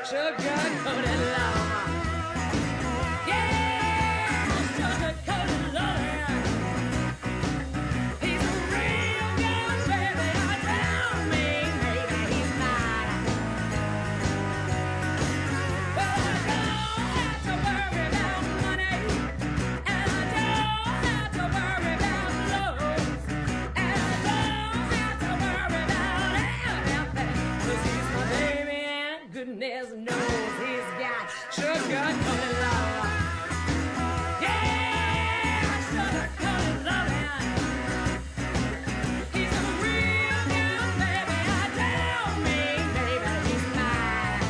sugar-coated lover. Yeah, sugar-coated lover. He's a real good baby. I tell me, maybe he's not. Well, I don't have to worry about money, and I don't have to worry about clothes, and I don't have to worry about anything, 'cause he's my baby and goodness knows he's got sugar-coated love. Yeah, sugar-coated loving. He's a real good baby. I tell me, baby, he's mine.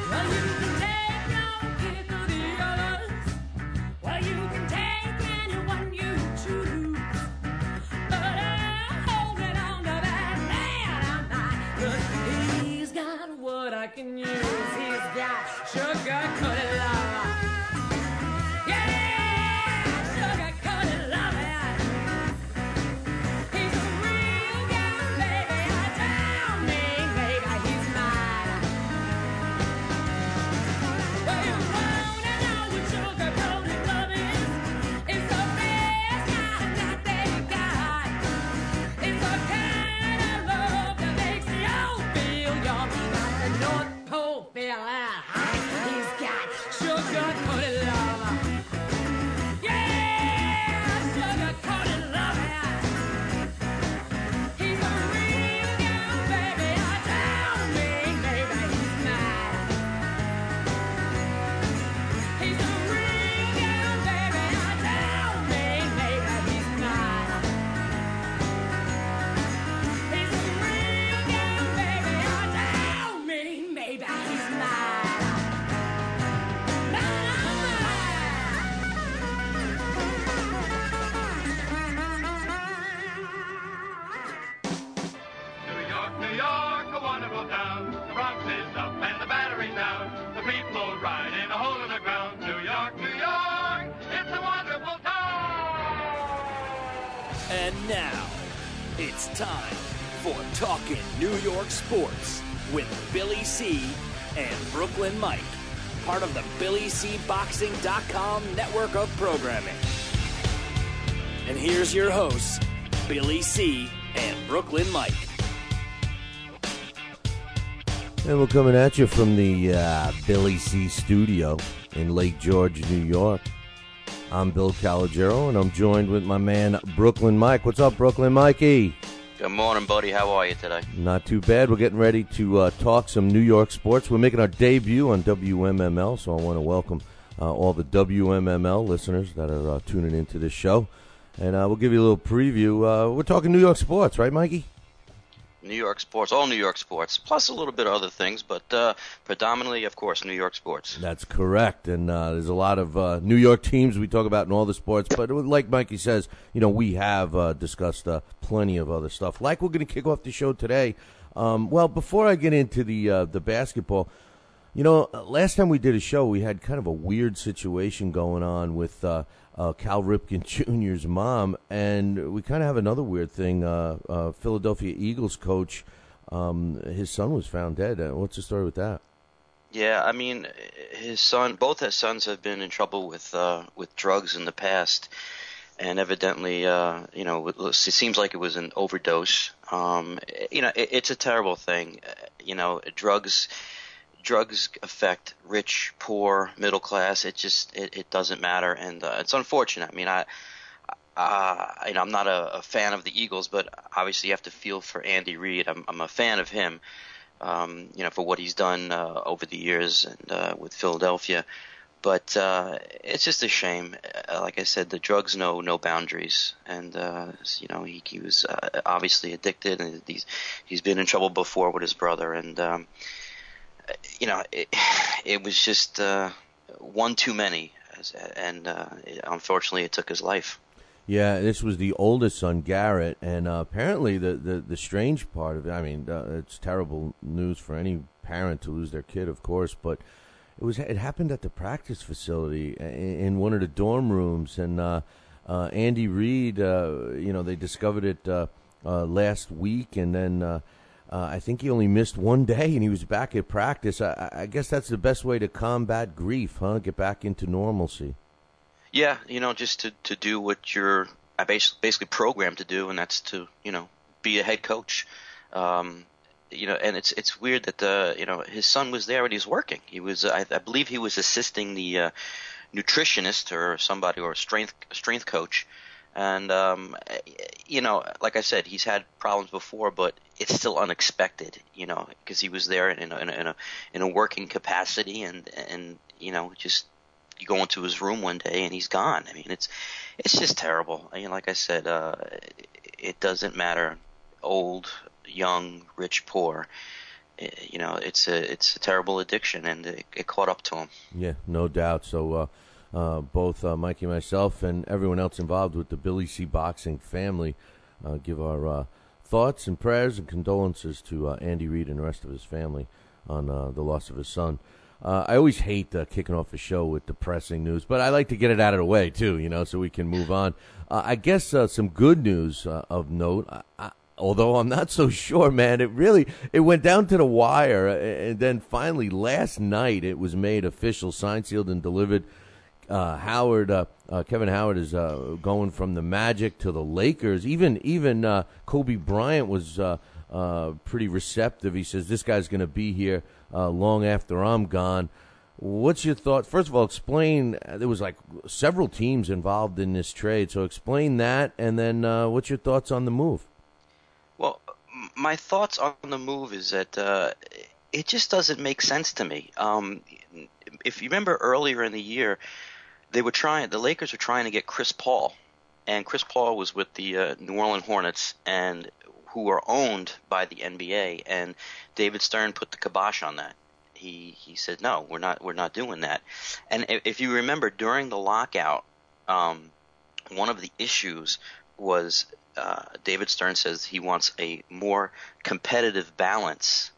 Well, you can take no kick of the others. Well, you can take anyone you choose. But I'm holding on to that man of mine, 'cause he's got what I can use. He's got sugar-coated love. Yeah, sugar-coated loving. He's a real good baby. I tell me, baby, he's mine. Well, you wanna know what sugar-coated love is? It's the best kind that they got. It's the kind of love that makes you feel young, like the North Pole feeling hot. He's got sugar-coated love. Yeah, sugar-coated loving. He's a real good baby. I tell me, baby, he's mine. He's a real good baby. I tell me, baby, he's mine. He's a real good baby. I tell me, maybe he's mine. Mine. New York, New York, a wonderful town. The Bronx is up and the Battery's down. The people ride in a hole in the ground. New York, New York, it's a wonderful town. And now, it's time for Talkin' New York Sports with Billy C. and Brooklyn Mike, part of the BillyCBoxing.com network of programming. And here's your hosts, Billy C. and Brooklyn Mike. And we're coming at you from the Billy C. studio in Lake George, New York. I'm Bill Calogero, and I'm joined with my man, Brooklyn Mike. What's up, Brooklyn Mikey? Good morning, buddy. How are you today? Not too bad. We're getting ready to talk some New York sports. We're making our debut on WMML, so I want to welcome all the WMML listeners that are tuning into this show. And we'll give you a little preview. We're talking New York sports, right, Mikey? New York sports, all New York sports, plus a little bit of other things, but predominantly, of course, New York sports. That's correct, and there's a lot of New York teams we talk about in all the sports, but like Mikey says, you know, we have discussed plenty of other stuff. Like we're going to kick off the show today. Well, before I get into the basketball, you know, last time we did a show, we had kind of a weird situation going on with Cal Ripken Jr.'s mom, and we kind of have another weird thing. Philadelphia Eagles coach, his son was found dead. What's the story with that? Yeah, I mean, both his sons have been in trouble with drugs in the past, and evidently, you know, it seems like it was an overdose. You know, it's a terrible thing. You know, drugs affect rich, poor, middle class. It doesn't matter, and it's unfortunate. I mean, I'm not a fan of the Eagles, but obviously you have to feel for Andy Reid. I'm a fan of him, for what he's done over the years and with Philadelphia. But it's just a shame. Like I said, the drugs know no boundaries, and he was obviously addicted, and he's been in trouble before with his brother, and it was just one too many, and unfortunately, it took his life. Yeah, this was the oldest son, Garrett, and apparently the strange part of it, I mean, it's terrible news for any parent to lose their kid, of course, but it happened at the practice facility in one of the dorm rooms, and Andy Reid, they discovered it last week, and then I think he only missed one day, and he was back at practice. I guess that's the best way to combat grief, huh? Get back into normalcy. Yeah, just to do what you're basically programmed to do, and that's to, be a head coach. And it's weird that his son was there and he's working. He was, I believe, he was assisting the nutritionist or somebody or a strength coach, and like I said, he's had problems before, but it's still unexpected, because he was there in a working capacity, and just you go into his room one day and he's gone. I mean, it's just terrible. Like I said, it doesn't matter, old, young, rich, poor. It's a terrible addiction, and it caught up to him. Yeah, no doubt. So both Mikey, myself, and everyone else involved with the Billy C. Boxing family give our thoughts and prayers and condolences to Andy Reid and the rest of his family on the loss of his son. I always hate kicking off a show with depressing news, but I like to get it out of the way, too, so we can move on. I guess some good news of note, although I'm not so sure, man. It went down to the wire, and then finally last night it was made official, signed, sealed, and delivered. Kevin Howard is going from the Magic to the Lakers. Even Kobe Bryant was pretty receptive. He says, this guy's going to be here long after I'm gone. What's your thought? First of all, explain, there was like several teams involved in this trade, so explain that, and then what's your thoughts on the move? Well, my thoughts on the move is that it just doesn't make sense to me. If you remember earlier in the year, the Lakers were trying to get Chris Paul, and Chris Paul was with the New Orleans Hornets, and who are owned by the NBA, and David Stern put the kibosh on that. He said, no, we're not doing that. And if you remember, during the lockout, one of the issues was David Stern says he wants a more competitive balance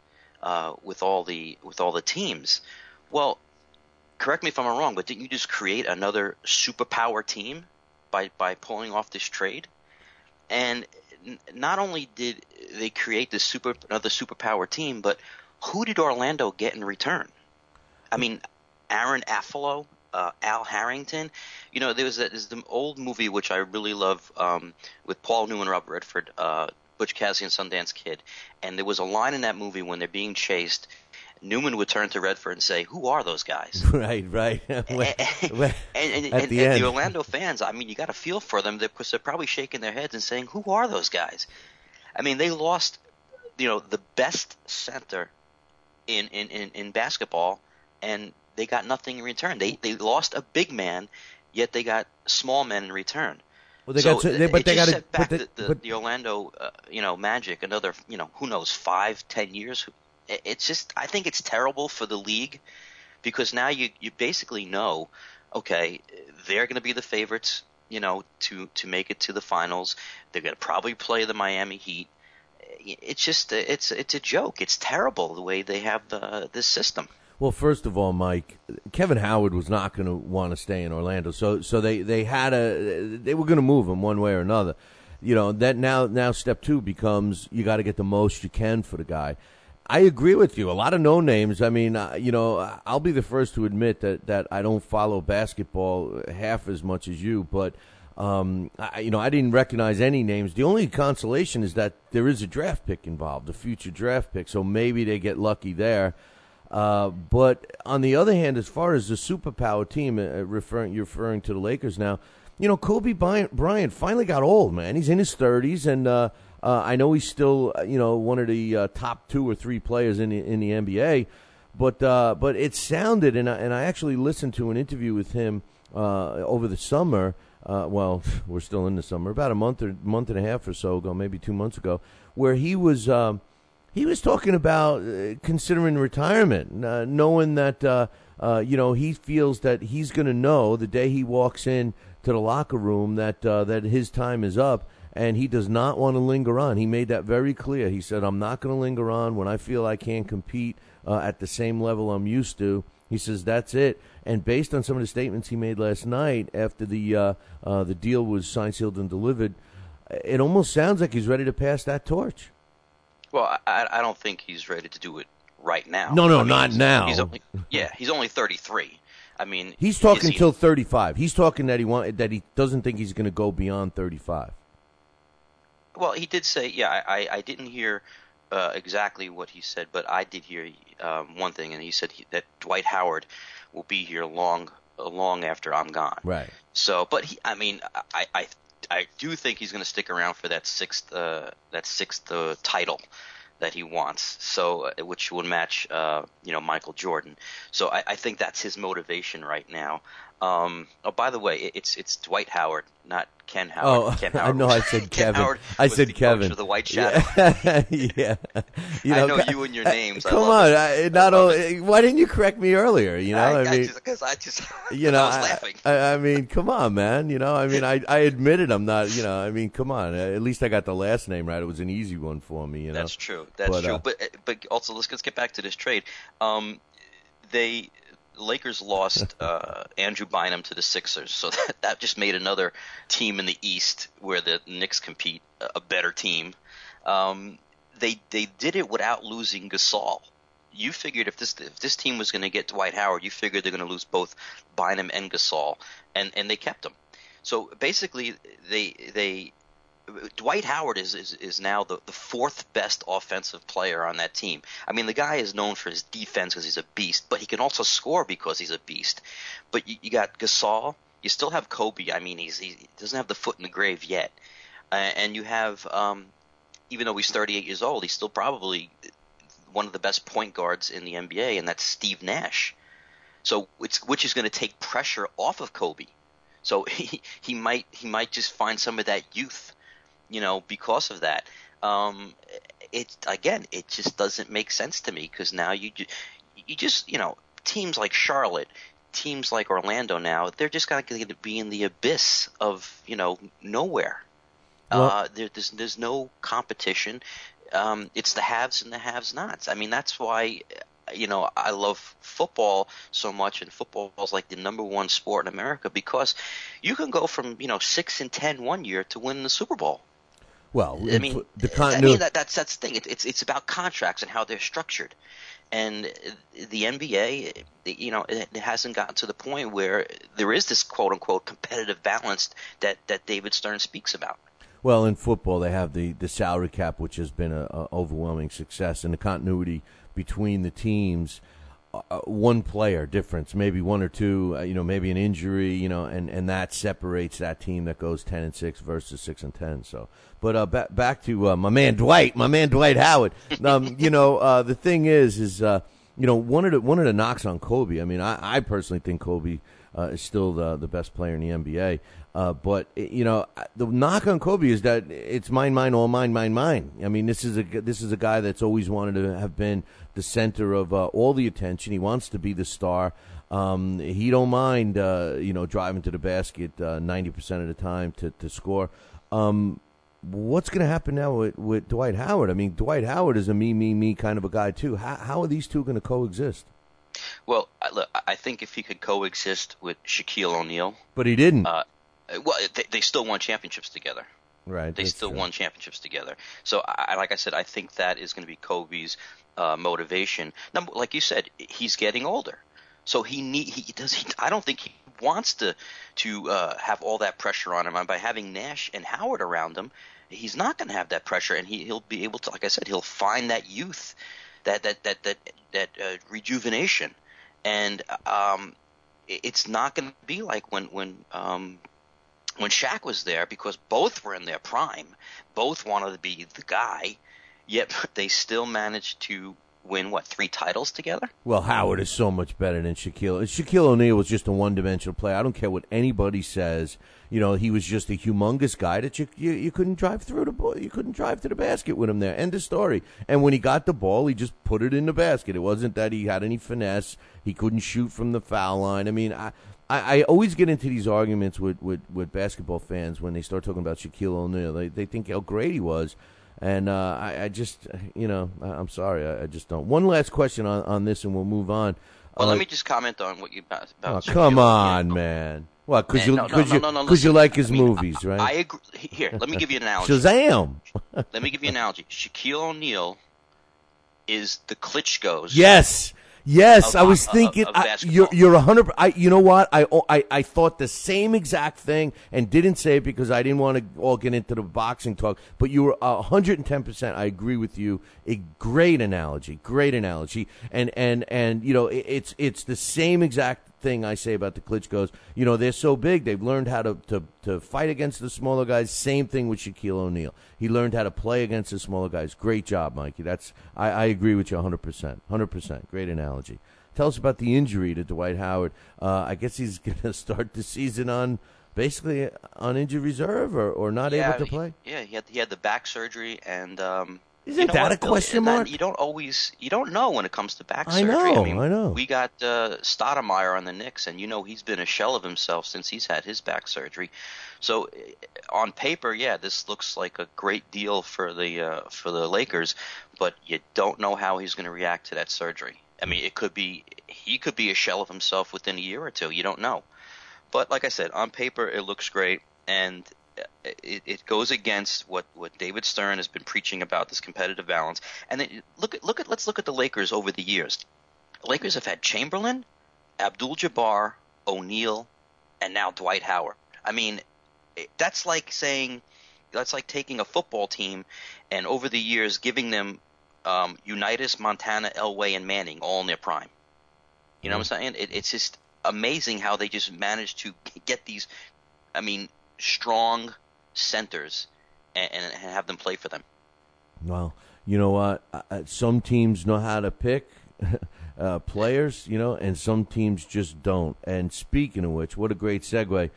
with all the teams. Well, correct me if I'm wrong, but didn't you just create another superpower team by pulling off this trade? And not only did they create another superpower team, but who did Orlando get in return? I mean, Aaron Affalo, Al Harrington. There's the old movie which I really love with Paul Newman, Robert Redford, Butch Cassidy and Sundance Kid. And there was a line in that movie when they're being chased. Newman would turn to Redford and say, "Who are those guys?" Right. and the Orlando fans, I mean, you got to feel for them because they're probably shaking their heads and saying, "Who are those guys?" I mean, they lost, the best center in basketball, and they got nothing in return. They lost a big man, yet they got small men in return. Well, they set back the Orlando, Magic another, who knows, 5-10 years. It's just, I think it's terrible for the league, because now you basically know, okay, they're going to be the favorites, to make it to the finals. They're going to probably play the Miami Heat. It's just, it's a joke. It's terrible the way they have this system. Well, first of all, Mike, Kevin Howard was not going to want to stay in Orlando, so they were going to move him one way or another. That now step two becomes you got to get the most you can for the guy. I agree with you. A lot of no names. I mean, I'll be the first to admit that I don't follow basketball half as much as you, but I didn't recognize any names. The only consolation is that there is a draft pick involved, a future draft pick, so maybe they get lucky there. But on the other hand, as far as the superpower team, you're referring to the Lakers now, Kobe Bryant finally got old, man. He's in his 30s, and I know he's still, one of the top 2 or 3 players in the NBA. But it sounded, and I actually listened to an interview with him over the summer. Well, we're still in the summer, about a month and a half or so ago, maybe 2 months ago, where he was talking about considering retirement, knowing that he feels that he's going to know the day he walks in to the locker room that his time is up, and he does not want to linger on. He made that very clear. He said, "I'm not going to linger on when I feel I can't compete at the same level I'm used to." He says that's it. And based on some of the statements he made last night after the deal was signed, sealed, and delivered, it almost sounds like he's ready to pass that torch. Well, I don't think he's ready to do it right now. No, not now. He's only 33. I mean, he's talking till 35. He's talking that he doesn't think he's going to go beyond 35. Well, he did say, I didn't hear exactly what he said, but I did hear one thing, and he said that Dwight Howard will be here long after I'm gone. Right. So, but I do think he's going to stick around for that sixth title that he wants. So, which would match, Michael Jordan. So I think that's his motivation right now. Oh, by the way, it's Dwight Howard, not Ken Howard. Oh, Ken Howard I know. I said Ken Kevin. Howard I said Kevin. Coach of the White Shadow. Yeah. I know you and your names. Come on. Why didn't you correct me earlier? I mean, because I was laughing. I mean, come on, man. I admitted I'm not. Come on. At least I got the last name right. It was an easy one for me. That's true. That's true. But also, let's get back to this trade. Lakers lost Andrew Bynum to the Sixers, so that just made another team in the East where the Knicks compete a better team. They did it without losing Gasol. You figured if this team was going to get Dwight Howard, you figured they're going to lose both Bynum and Gasol, and they kept them. So basically, Dwight Howard is now the fourth best offensive player on that team. I mean, the guy is known for his defense because he's a beast, but he can also score because he's a beast. But you got Gasol. You still have Kobe. I mean, he doesn't have the foot in the grave yet. And you have, even though he's 38 years old, he's still probably one of the best point guards in the NBA, and that's Steve Nash. So which is going to take pressure off of Kobe. So he might just find some of that youth, because of that. It just doesn't make sense to me, because now you just teams like Charlotte, teams like Orlando now, they're just going to be in the abyss of nowhere. Well, there's no competition. It's the haves and the have-nots. I mean, that's why I love football so much, and football is like the number one sport in America, because you can go from 6-10 one year to win the Super Bowl. Well, that's the thing. It's about contracts and how they're structured, and the NBA, it hasn't gotten to the point where there is this quote unquote competitive balance that David Stern speaks about. Well, in football, they have the salary cap, which has been an overwhelming success, and the continuity between the teams. One player difference, maybe one or two, maybe an injury, and that separates that team that goes 10-6 versus 6-10. So, but back to my man Dwight Howard. The thing is one of the knocks on Kobe. I mean, I personally think Kobe is still the best player in the NBA. But the knock on Kobe is that it's mine, all mine. I mean, this is a guy that's always wanted to have been the center of all the attention. He wants to be the star. He don't mind, driving to the basket 90% of the time to score. What's going to happen now with Dwight Howard? I mean, Dwight Howard is a me kind of a guy too. How are these two going to coexist? Well, look, I think if he could coexist with Shaquille O'Neal, but he didn't. Well, they still won championships together. Right. They still won championships together. So, like I said, I think that is going to be Kobe's motivation. Now, like you said, he's getting older, so I don't think he wants to have all that pressure on him. And by having Nash and Howard around him, he's not going to have that pressure, and he'll be able to, like I said, he'll find that youth, that rejuvenation, and it's not going to be like when when Shaq was there, because both were in their prime, both wanted to be the guy, yet they still managed to win, 3 titles together? Well, Howard is so much better than Shaquille. Shaquille O'Neal was just a one-dimensional player. I don't care what anybody says. You know, he was just a humongous guy that you couldn't drive through the ball. You couldn't drive to the basket with him there. End of story. And when he got the ball, he just put it in the basket. It wasn't that he had any finesse. He couldn't shoot from the foul line. I mean, I always get into these arguments with basketball fans when they start talking about Shaquille O'Neal. They think how great he was. And I just, I'm sorry, I just don't. One last question on this, and we'll move on. Well, let me just comment on what you about. Oh, come on, man. What? Because you like his movies, right? I agree. Here, let me give you an analogy. Shazam! Let me give you an analogy. Shaquille O'Neal is the Klitschko's. Yes, I was thinking. You're 100. You know what? I thought the same exact thing and didn't say it because I didn't want to all get into the boxing talk. But you were 110%. I agree with you. A great analogy. And it's the same exact thing I say about the Klitschko's. You know, they're so big. They've learned how to fight against the smaller guys. Same thing with Shaquille O'Neal. He learned how to play against the smaller guys. Great job, Mikey. I agree with you 100%. 100%. Great analogy. Tell us about the injury to Dwight Howard. I guess he's going to start the season on injured reserve or not able to play. Yeah, he had the back surgery, and isn't that a question mark? You don't know when it comes to back surgery. I know. We got Stoudemire on the Knicks, and he's been a shell of himself since he's had his back surgery. So on paper, this looks like a great deal for the Lakers, but you don't know how he's going to react to that surgery. I mean, he could be a shell of himself within a year or two. You don't know. But like I said, on paper, it looks great, and it goes against what David Stern has been preaching about, this competitive balance. And then let's look at the Lakers over the years. The Lakers have had Chamberlain, Abdul-Jabbar, O'Neal, and now Dwight Howard. I mean, that's like taking a football team and over the years giving them Unitas, Montana, Elway, and Manning all in their prime. You know what I'm saying? It's just amazing how they just managed to get these, strong centers and have them play for them. Well, you know what? Some teams know how to pick players, and some teams just don't. And speaking of which, what a great segue.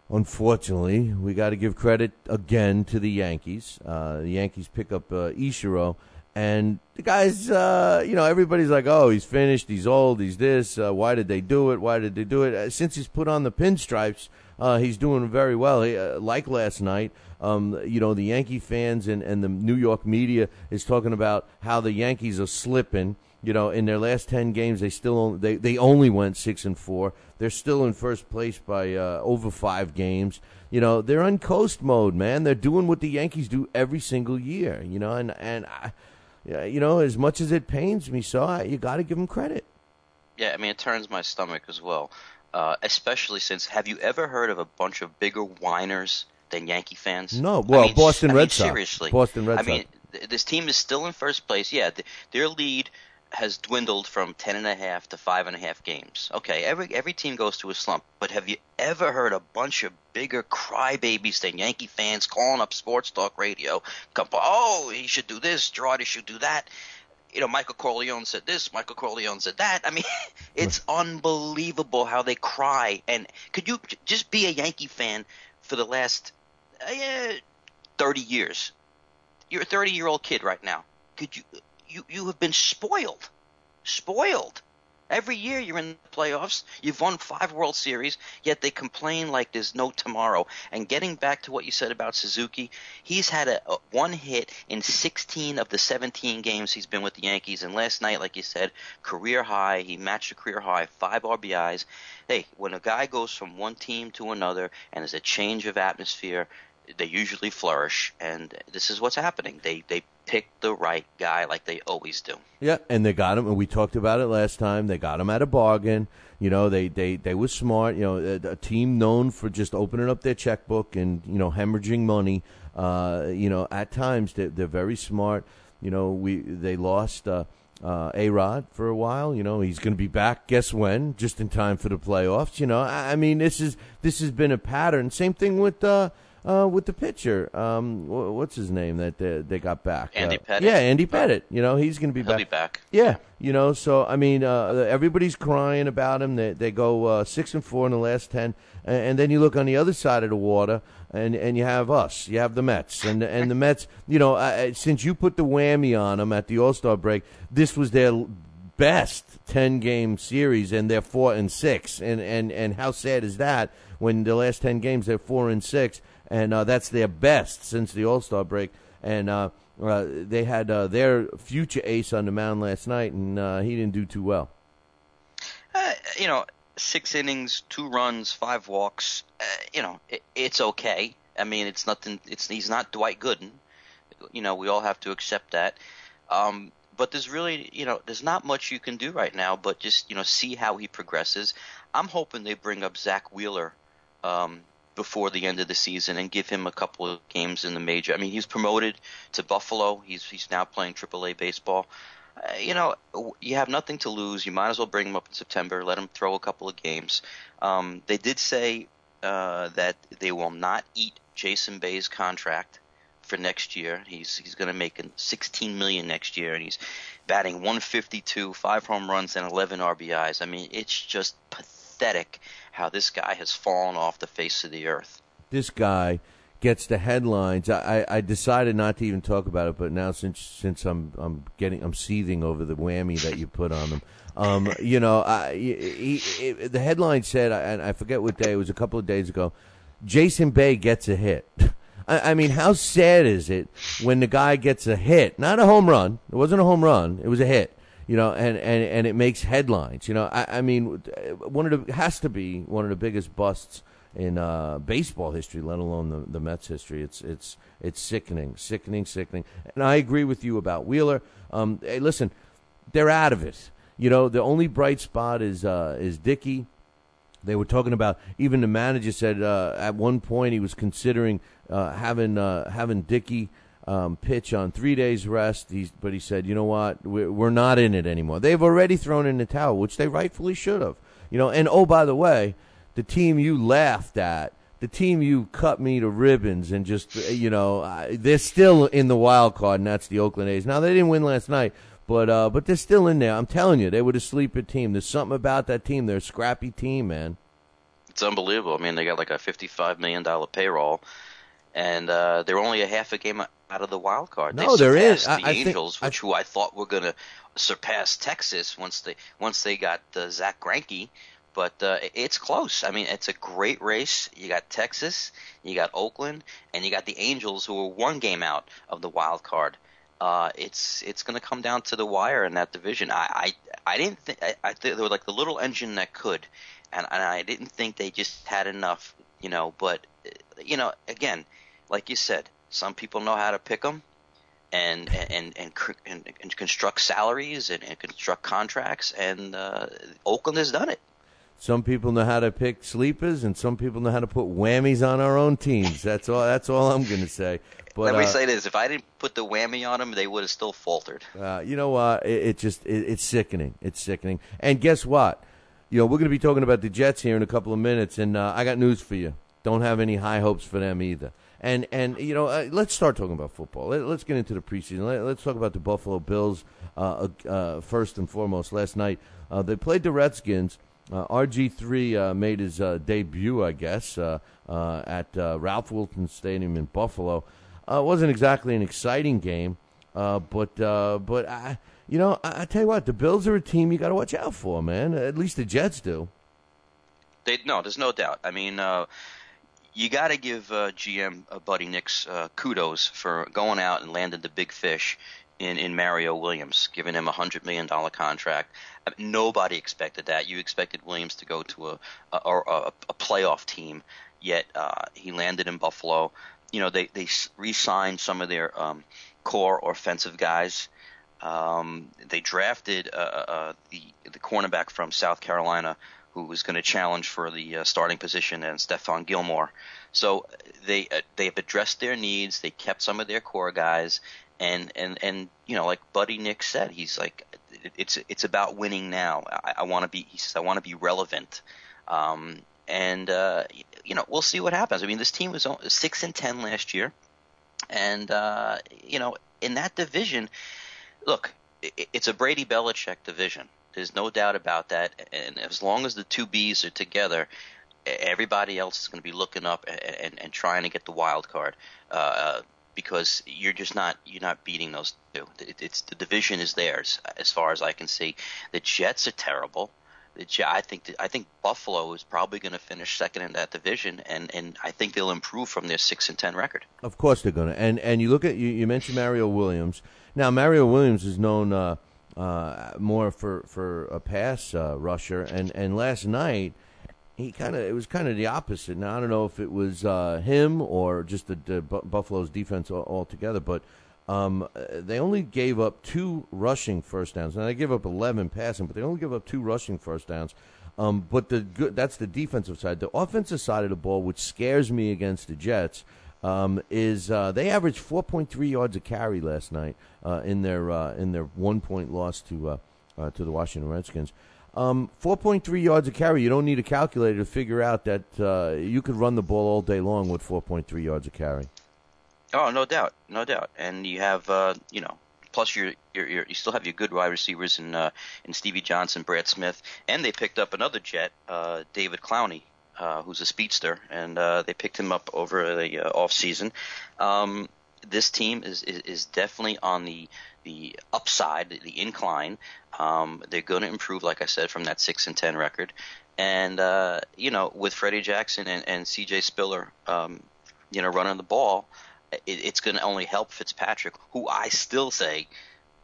Unfortunately, we got to give credit again to the Yankees. The Yankees pick up Ichiro, and the guys, everybody's like, oh, he's finished, he's old, he's this. Why did they do it? Since he's put on the pinstripes, he's doing very well. Like last night, the Yankee fans and the New York media is talking about how the Yankees are slipping. In their last 10 games, they only went 6-4. They're still in first place by over 5 games. They're on coast mode, man. They're doing what the Yankees do every single year. As much as it pains me, you got to give them credit. Yeah, it turns my stomach as well. Especially since, have you ever heard of a bunch of bigger whiners than Yankee fans? No. Well, Boston Red Sox. Seriously. Boston Red Sox. This team is still in first place. Yeah, their lead has dwindled from 10.5 to 5.5 games. Okay, every team goes through a slump, but have you ever heard a bunch of bigger crybabies than Yankee fans calling up sports talk radio? Oh, he should do this, Girardi should do that. Michael Corleone said this, Michael Corleone said that. It's unbelievable how they cry. And could you just be a Yankee fan for the last 30 years? You're a 30-year-old kid right now. Could you have been spoiled. Every year you're in the playoffs. You've won 5 World Series, yet they complain like there's no tomorrow. And getting back to what you said about Suzuki, he's had a 1 hit in 16 of the 17 games he's been with the Yankees. And last night, like you said, career high. He matched a career high, 5 RBIs. Hey, when a guy goes from one team to another and there's a change of atmosphere, they usually flourish, and this is what's happening. They pick the right guy like they always do. Yeah, and they got him, and we talked about it last time. They got him at a bargain. They were smart. A team known for just opening up their checkbook and hemorrhaging money. At times they're very smart. They lost A-Rod for a while. He's going to be back. Guess when? Just in time for the playoffs. I mean, this has been a pattern. Same thing with the pitcher. What's his name that they got back? Andy Pettit. Yeah, Andy Pettit. He's going to be back. He'll be back. Yeah, so I mean, everybody's crying about him. They go 6-4 in the last 10, and then you look on the other side of the water, and you have us. You have the Mets, and the Mets. Since you put the whammy on them at the All-Star break, this was their best 10-game series, and they're 4-6. And how sad is that? When the last 10 games they're 4-6, and that's their best since the All-Star break. And they had their future ace on the mound last night, and he didn't do too well. 6 innings, 2 runs, 5 walks. It's okay. I mean, it's nothing. He's not Dwight Gooden. We all have to accept that. But there's really, there's not much you can do right now. But just see how he progresses. I'm hoping they bring up Zach Wheeler before the end of the season and give him a couple of games in the major. I mean, he's promoted to Buffalo. He's now playing AAA baseball. You have nothing to lose. You might as well bring him up in September. Let him throw a couple of games. They did say that they will not eat Jason Bay's contract for next year. He's going to make $16 million next year, and he's batting .152, 5 home runs, and 11 RBIs. I mean, it's just pathetic how this guy has fallen off the face of the earth. This guy gets the headlines. I decided not to even talk about it, but now since I'm seething over the whammy that you put on him. The headline said, and I forget what day it was, a couple of days ago, Jason Bay gets a hit. I mean, how sad is it when the guy gets a hit? Not a home run. It wasn't a home run. It was a hit. And it makes headlines. I mean, has to be one of the biggest busts in baseball history, let alone the Mets history. It's sickening. And I agree with you about Wheeler. Hey, listen, they're out of it. The only bright spot is Dickey. They were talking about, even the manager said at one point he was considering having Dickey pitch on 3 days rest. But he said, you know what, we're not in it anymore. They've already thrown in the towel, which they rightfully should have. And oh, by the way, the team you laughed at, the team you cut me to ribbons and just, they're still in the wild card, and that's the Oakland A's. Now, they didn't win last night, but they're still in there. I'm telling you, they were a sleeper team. There's something about that team. They're a scrappy team, man. It's unbelievable. I mean, they got like a $55 million payroll, and they're only a half a game out of the wild card. No, they're in. The Angels, who I thought were going to surpass Texas once they got Zach Greinke. But it's close. I mean, it's a great race. You got Texas, you got Oakland, and you got the Angels, who are 1 game out of the wild card. It's going to come down to the wire in that division. I didn't think they were like the little engine that could, and I didn't think they just had enough. But again, like you said, some people know how to pick them, and construct salaries and construct contracts, and Oakland has done it. Some people know how to pick sleepers, and some people know how to put whammies on our own teams. That's all I'm going to say. But, let me say this: if I didn't put the whammy on them, they would have still faltered. You know what? It's sickening. It's sickening. And guess what? We're going to be talking about the Jets here in a couple of minutes, and I got news for you. Don't have any high hopes for them either. And let's start talking about football. Let's get into the preseason. Let's talk about the Buffalo Bills first and foremost. Last night, they played the Redskins. RG3 made his debut, I guess, at Ralph Wilson Stadium in Buffalo. It wasn't exactly an exciting game, but I tell you what, the Bills are a team you got to watch out for, man. At least the Jets do. There's no doubt. I mean, you got to give GM Buddy Nix kudos for going out and landing the big fish in Mario Williams, giving him a $100 million contract. I mean, nobody expected that. You expected Williams to go to a playoff team, yet he landed in Buffalo. They re-signed some of their core offensive guys. They drafted the cornerback from South Carolina, who was going to challenge for the starting position, and Stephon Gilmore. So they've addressed their needs. They kept some of their core guys, and like Buddy Nix said, he's like, it's about winning now. I want to be. He says I want to be relevant. We'll see what happens. I mean, this team was 6-10 last year, and in that division, look, it's a Brady Belichick division. There's no doubt about that. And as long as the two Bs are together, everybody else is going to be looking up and trying to get the wild card, because you're not beating those two. The division is theirs as far as I can see. The Jets are terrible. I think Buffalo is probably going to finish second in that division, and I think they'll improve from their 6-10 record. Of course they're going to. And you look at you mentioned Mario Williams. Now Mario Williams is known more for a pass rusher, and last night it was kind of the opposite. Now I don't know if it was him or just the Buffalo's defense altogether, but they only gave up 2 rushing first downs. Now they gave up 11 passing, but they only gave up 2 rushing first downs. But that's the defensive side. The offensive side of the ball, which scares me against the Jets, is they averaged 4.3 yards a carry last night in their 1-point loss to the Washington Redskins. 4.3 yards a carry. You don't need a calculator to figure out that you could run the ball all day long with 4.3 yards a carry. Oh, no doubt. And you have, plus you still have your good wide receivers in Stevie Johnson, Brad Smith, and they picked up another Jet, David Clowney, who's a speedster, and they picked him up over the off season. This team is definitely on the upside, the incline. They're going to improve, like I said, from that 6-10 record, and with Freddie Jackson and C.J. Spiller, running the ball. It's going to only help Fitzpatrick, who I still say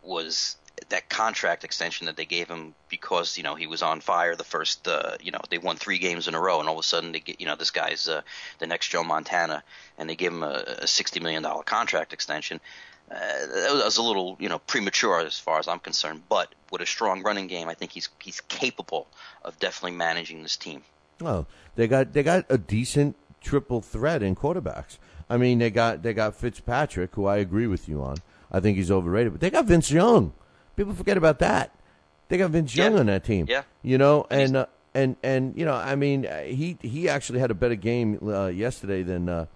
was that contract extension that they gave him because, he was on fire the first, they won 3 games in a row, and all of a sudden they get, this guy's the next Joe Montana, and they gave him a $60 million contract extension. That was a little, premature as far as I'm concerned, but with a strong running game, I think he's capable of definitely managing this team. Oh, they got a decent triple threat in quarterbacks. I mean, they got Fitzpatrick, who I agree with you on. I think he's overrated, but they got Vince Young. People forget about that. They got Vince Young on that team. Yeah. I mean, he actually had a better game yesterday than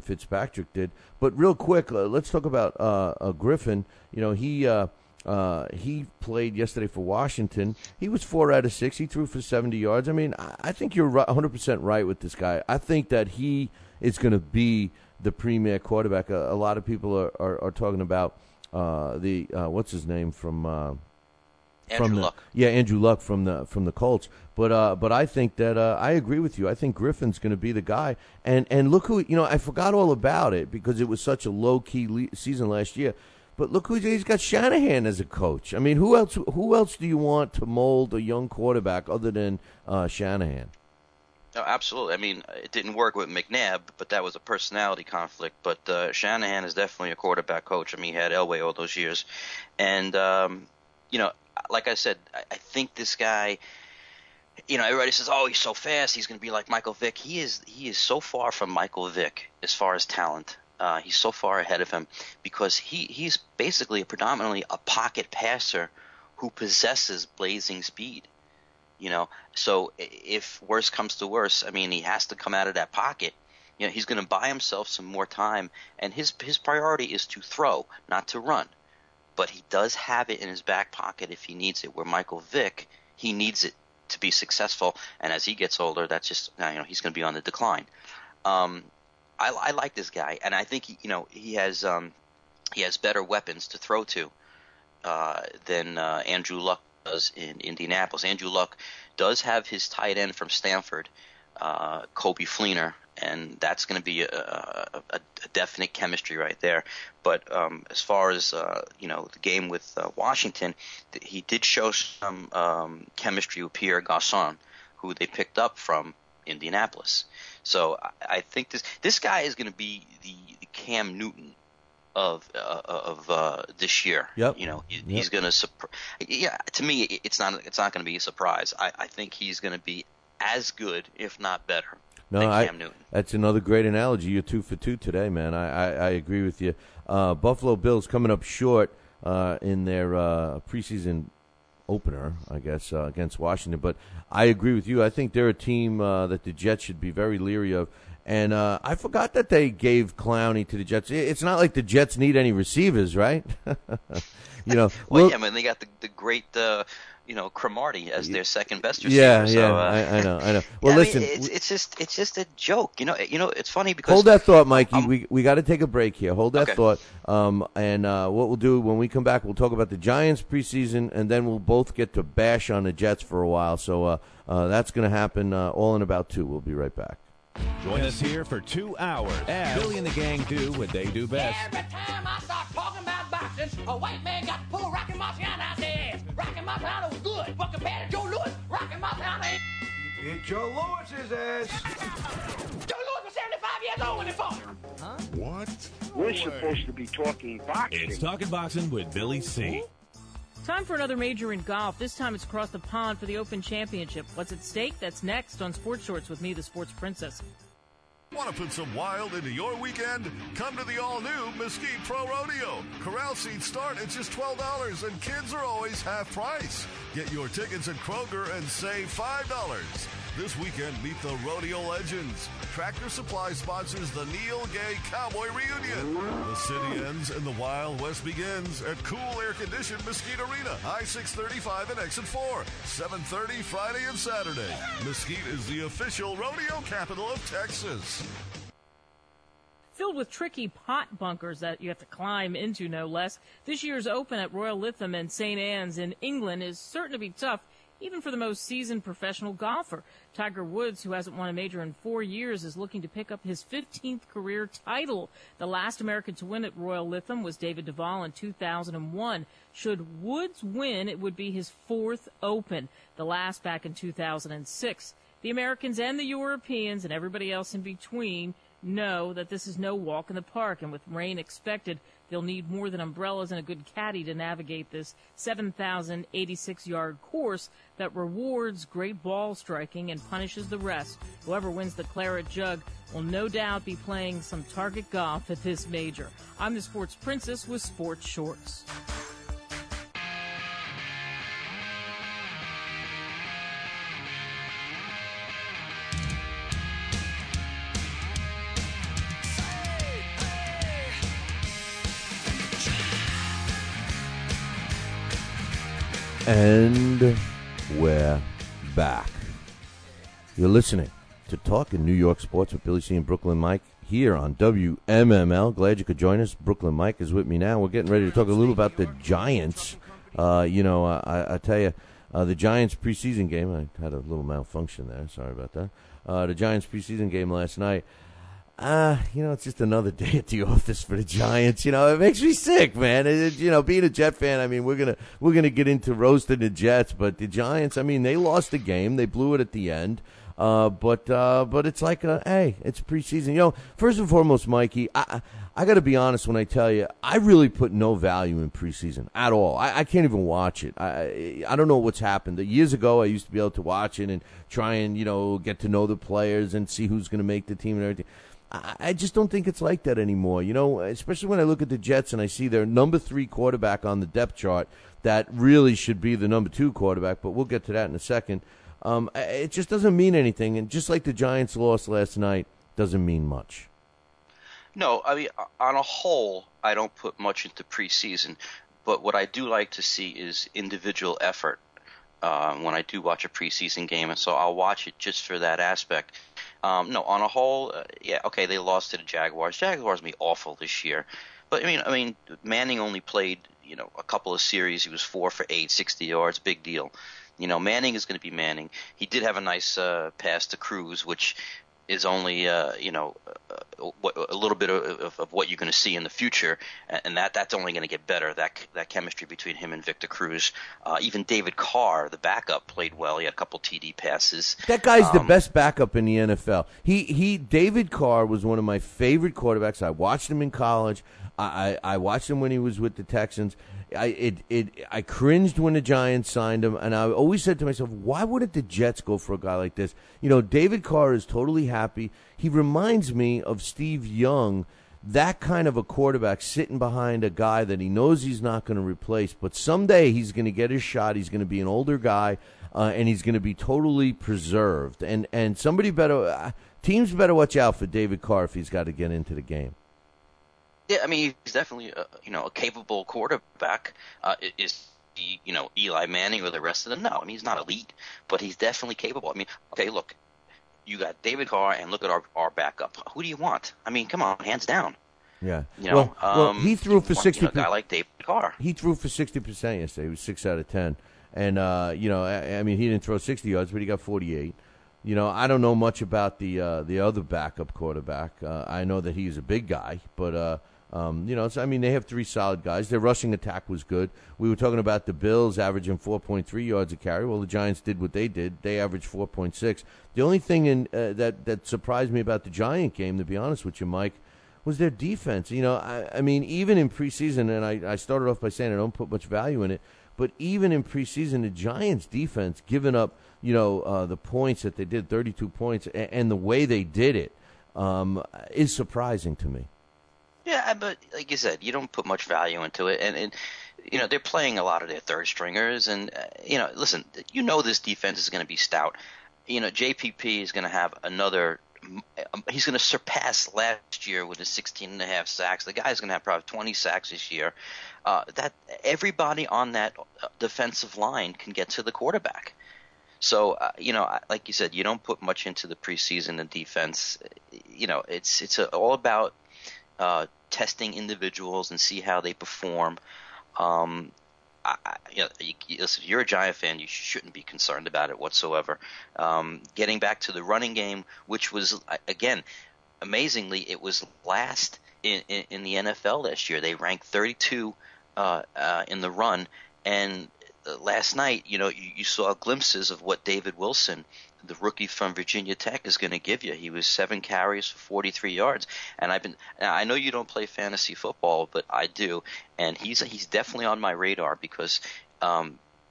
Fitzpatrick did. But real quick, let's talk about Griffin. He played yesterday for Washington. He was 4 out of 6. He threw for 70 yards. I mean, I think you're 100% right with this guy. I think that he is going to be the premier quarterback. A lot of people are talking about what's his name from Andrew Luck. Yeah, Andrew Luck from the Colts. But I think that I agree with you. I think Griffin's going to be the guy. And look who I forgot all about it because it was such a low key season last year. But look he's got Shanahan as a coach. I mean, who else do you want to mold a young quarterback other than Shanahan? No, absolutely. I mean, it didn't work with McNabb, but that was a personality conflict. But Shanahan is definitely a quarterback coach. I mean, he had Elway all those years. And, like I said, I think this guy, everybody says, oh, he's so fast, he's going to be like Michael Vick. He is so far from Michael Vick as far as talent. He's so far ahead of him because he's basically predominantly a pocket passer who possesses blazing speed. So if worse comes to worse, I mean, he has to come out of that pocket. He's going to buy himself some more time, and his priority is to throw, not to run. But he does have it in his back pocket if he needs it. Where Michael Vick, he needs it to be successful, and as he gets older, that's just he's going to be on the decline. I like this guy, and I think he has better weapons to throw to than Andrew Luck does in Indianapolis. Andrew Luck does have his tight end from Stanford, Kobe Fleener, and that's going to be a definite chemistry right there. But as far as the game with Washington, he did show some chemistry with Pierre Garçon, who they picked up from Indianapolis. So I think this guy is going to be the Cam Newton of this year. Yep. He's going to to me it's not going to be a surprise. I think he's going to be as good, if not better, than Cam Newton. That's another great analogy. You're 2 for 2 today, man. I agree with you. Buffalo Bills coming up short in their preseason opener, I guess, against Washington. But I agree with you. I think they're a team that the Jets should be very leery of. And I forgot that they gave Clowney to the Jets. It's not like the Jets need any receivers, right? Well, yeah, man, they got the great, Cromartie as their second best receiver. Yeah, so, I know. Well, yeah, listen, it's just a joke. It's funny because hold that thought, Mikey. We got to take a break here. Hold that Okay. thought. And what we'll do when we come back, we'll talk about the Giants preseason, and then we'll both get to bash on the Jets for a while. So that's going to happen all in about 2. We'll be right back. Join us here for 2 hours as Billy and the gang do what they do best. Every time I start talking about boxing, a white man got to pull Rocky Marciano out their ass. Rocky Marciano was good, but compared to Joe Louis, Rocky Marciano ain't. Hit Joe Lewis's ass. Joe Louis was 75 years old when he fought. What? We're supposed to be talking boxing. It's Talkin' Boxing with Billy C. Time for another major in golf. This time it's across the pond for the Open Championship. What's at stake? That's next on Sports Shorts with me, the Sports Princess. Want to put some wild into your weekend? Come to the all-new Mesquite Pro Rodeo. Corral seats start at just $12, and kids are always half price. Get your tickets at Kroger and save $5. This weekend, meet the rodeo legends. Tractor Supply sponsors the Neil Gay Cowboy Reunion. The city ends and the Wild West begins at cool air-conditioned Mesquite Arena, I-635 and Exit 4, 7:30 Friday and Saturday. Mesquite is the official rodeo capital of Texas. Filled with tricky pot bunkers that you have to climb into, no less. This year's Open at Royal Lytham and St. Anne's in England is certain to be tough, even for the most seasoned professional golfer. Tiger Woods, who hasn't won a major in 4 years, is looking to pick up his 15th career title. The last American to win at Royal Lytham was David Duval in 2001. Should Woods win, it would be his 4th Open, the last back in 2006. The Americans and the Europeans and everybody else in between know that this is no walk in the park, and with rain expected, they'll need more than umbrellas and a good caddy to navigate this 7,086-yard course that rewards great ball striking and punishes the rest. Whoever wins the Claret Jug will no doubt be playing some target golf at this major. I'm the Sports Princess with Sports Shorts. And we're back. You're listening to Talkin' New York Sports with Billy C and Brooklyn Mike here on WMML. Glad you could join us. Brooklyn Mike is with me now. We're getting ready to talk a little about the Giants. I tell you, the Giants preseason game, I had a little malfunction there. Sorry about that. The Giants preseason game last night. It's just another day at the office for the Giants. It makes me sick, man. Being a Jet fan, I mean, we're gonna get into roasting the Jets, but the Giants, I mean, they lost the game. They blew it at the end. But it's like, hey, it's preseason. First and foremost, Mikey, I got to be honest when I tell you, I really put no value in preseason at all. I can't even watch it. I don't know what's happened. Years ago, I used to be able to watch it and try and, get to know the players and see who's going to make the team and everything. I just don't think it's like that anymore, especially when I look at the Jets and I see their number 3 quarterback on the depth chart that really should be the number 2 quarterback, but we'll get to that in a second. It just doesn't mean anything, and just like the Giants lost last night, doesn't mean much. No, I mean, on a whole, I don't put much into preseason, but what I do like to see is individual effort when I do watch a preseason game, and so I'll watch it just for that aspect. No, on a whole, okay, they lost to the Jaguars. Jaguars may be awful this year, but I mean, Manning only played, a couple of series. He was 4 for 8, 60 yards, big deal. Manning is going to be Manning. He did have a nice pass to Cruz, which is only a little bit of what you're going to see in the future, and that's only going to get better. That chemistry between him and Victor Cruz. Even David Carr, the backup, played well. He had a couple TD passes. That guy's the best backup in the NFL. David Carr was one of my favorite quarterbacks. I watched him in college. I watched him when he was with the Texans. I cringed when the Giants signed him, and I always said to myself, why wouldn't the Jets go for a guy like this? David Carr is totally happy. He reminds me of Steve Young, that kind of a quarterback sitting behind a guy that he knows he's not going to replace, but someday he's going to get his shot. He's going to be an older guy, and he's going to be totally preserved. And somebody better, teams better watch out for David Carr if he's got to get into the game. Yeah, I mean, he's definitely a capable quarterback. Is he, Eli Manning or the rest of them? No, I mean, he's not elite, but he's definitely capable. I mean, okay, look. You got David Carr, and look at our backup. Who do you want? I mean, come on, hands down. Yeah. Well, he threw for 60%. A guy like David Carr. He threw for 60% yesterday. He was 6 out of 10. And, I mean, he didn't throw 60 yards, but he got 48. I don't know much about the other backup quarterback. I know that he's a big guy, but they have 3 solid guys. Their rushing attack was good. We were talking about the Bills averaging 4.3 yards a carry. Well, the Giants did what they did. They averaged 4.6. The only thing that surprised me about the Giant game, to be honest with you, Mike, was their defense. I mean, even in preseason, and I started off by saying I don't put much value in it, but even in preseason, the Giants' defense giving up, the points that they did, 32 points, and the way they did it is surprising to me. Yeah, but like you said, you don't put much value into it, and they're playing a lot of their third stringers, and listen, this defense is going to be stout. JPP is going to have he's going to surpass last year with his 16.5 sacks. The guy's going to have probably 20 sacks this year. That everybody on that defensive line can get to the quarterback. So, like you said, you don't put much into the preseason and defense. It's all about testing individuals and see how they perform. If you're a Giant fan, you shouldn't be concerned about it whatsoever. Getting back to the running game, which was, again, amazingly, it was last in the NFL last year. They ranked 32 in the run, and last night, you saw glimpses of what David Wilson, the rookie from Virginia Tech, is going to give you. He was 7 carries for 43 yards, and I know you don't play fantasy football, but I do, and he's definitely on my radar because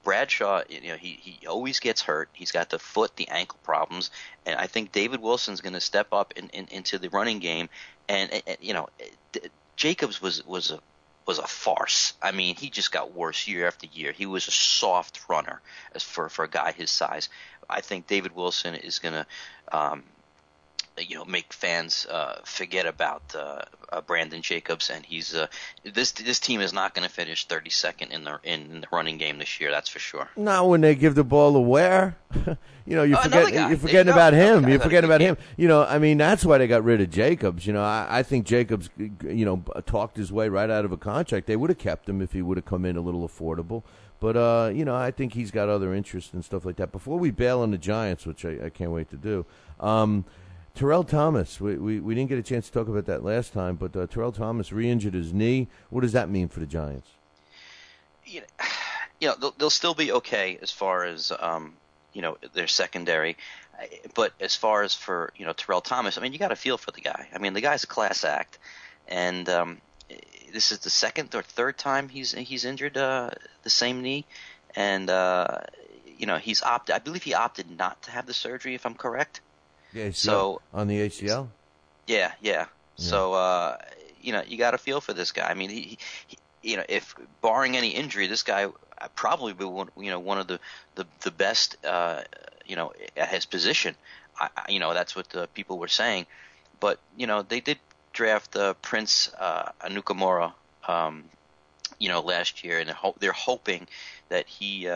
Bradshaw, he always gets hurt. He's got the foot, the ankle problems, and I think David Wilson's going to step up into the running game, and Jacobs was a farce. I mean, he just got worse year after year. He was a soft runner as for a guy his size. I think David Wilson is going to, make fans forget about Brandon Jacobs, and he's this team is not going to finish 32nd in the running game this year. That's for sure. Not when they give the ball to Ware. You're forgetting about him. You're forgetting about him. I mean, that's why they got rid of Jacobs. I think Jacobs, talked his way right out of a contract. They would have kept him if he would have come in a little affordable. But, I think he's got other interests and stuff like that. Before we bail on the Giants, which I can't wait to do, Terrell Thomas, we didn't get a chance to talk about that last time, but Terrell Thomas re-injured his knee. What does that mean for the Giants? They'll still be okay as far as their secondary, but as far as for Terrell Thomas, I mean, you got to feel for the guy. I mean, the guy's a class act, and this is the second or third time he's injured the same knee, and he's opted. I believe he opted not to have the surgery, if I'm correct. Yeah, so on the ACL. Yeah. So you got to feel for this guy. I mean, he if barring any injury, this guy probably be one of the best at his position. That's what the people were saying. But they did draft Prince Anukamura last year, and they're hoping that he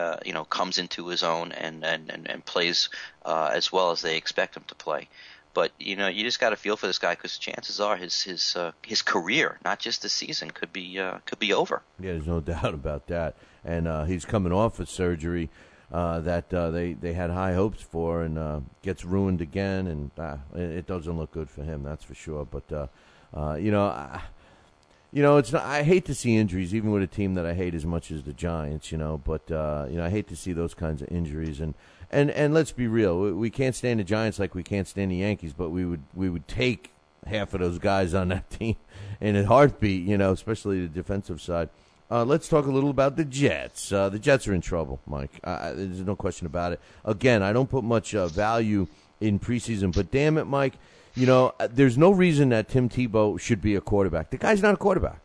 comes into his own and plays as well as they expect him to play. But you just got to feel for this guy because chances are his career, not just the season, could be over. Yeah, there's no doubt about that. And he's coming off of surgery that they had high hopes for, and gets ruined again, and it doesn't look good for him. That's for sure. But it's not. I hate to see injuries, even with a team that I hate as much as the Giants. But I hate to see those kinds of injuries. And let's be real, we can't stand the Giants like we can't stand the Yankees, but we would take half of those guys on that team in a heartbeat. Especially the defensive side. Let's talk a little about the Jets. The Jets are in trouble, Mike. There's no question about it. Again, I don't put much value in preseason, but damn it, Mike. There's no reason that Tim Tebow should be a quarterback. The guy's not a quarterback.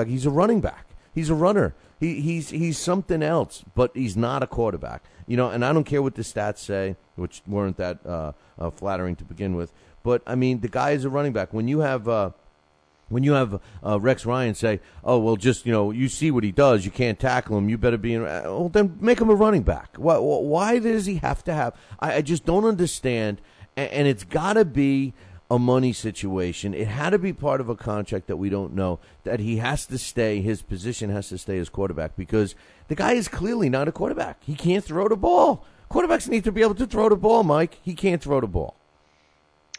He's a running back. He's a runner. He's something else, but he's not a quarterback. And I don't care what the stats say, which weren't that flattering to begin with. But I mean, the guy is a running back. When you have Rex Ryan say, "Oh well, just you see what he does. You can't tackle him. You better be in." Well, then make him a running back. Why does he have to have? I just don't understand. And it's got to be a money situation. It had to be part of a contract that we don't know, that he has to stay, his position has to stay as quarterback, because the guy is clearly not a quarterback. He can't throw the ball. Quarterbacks need to be able to throw the ball, Mike. He can't throw the ball.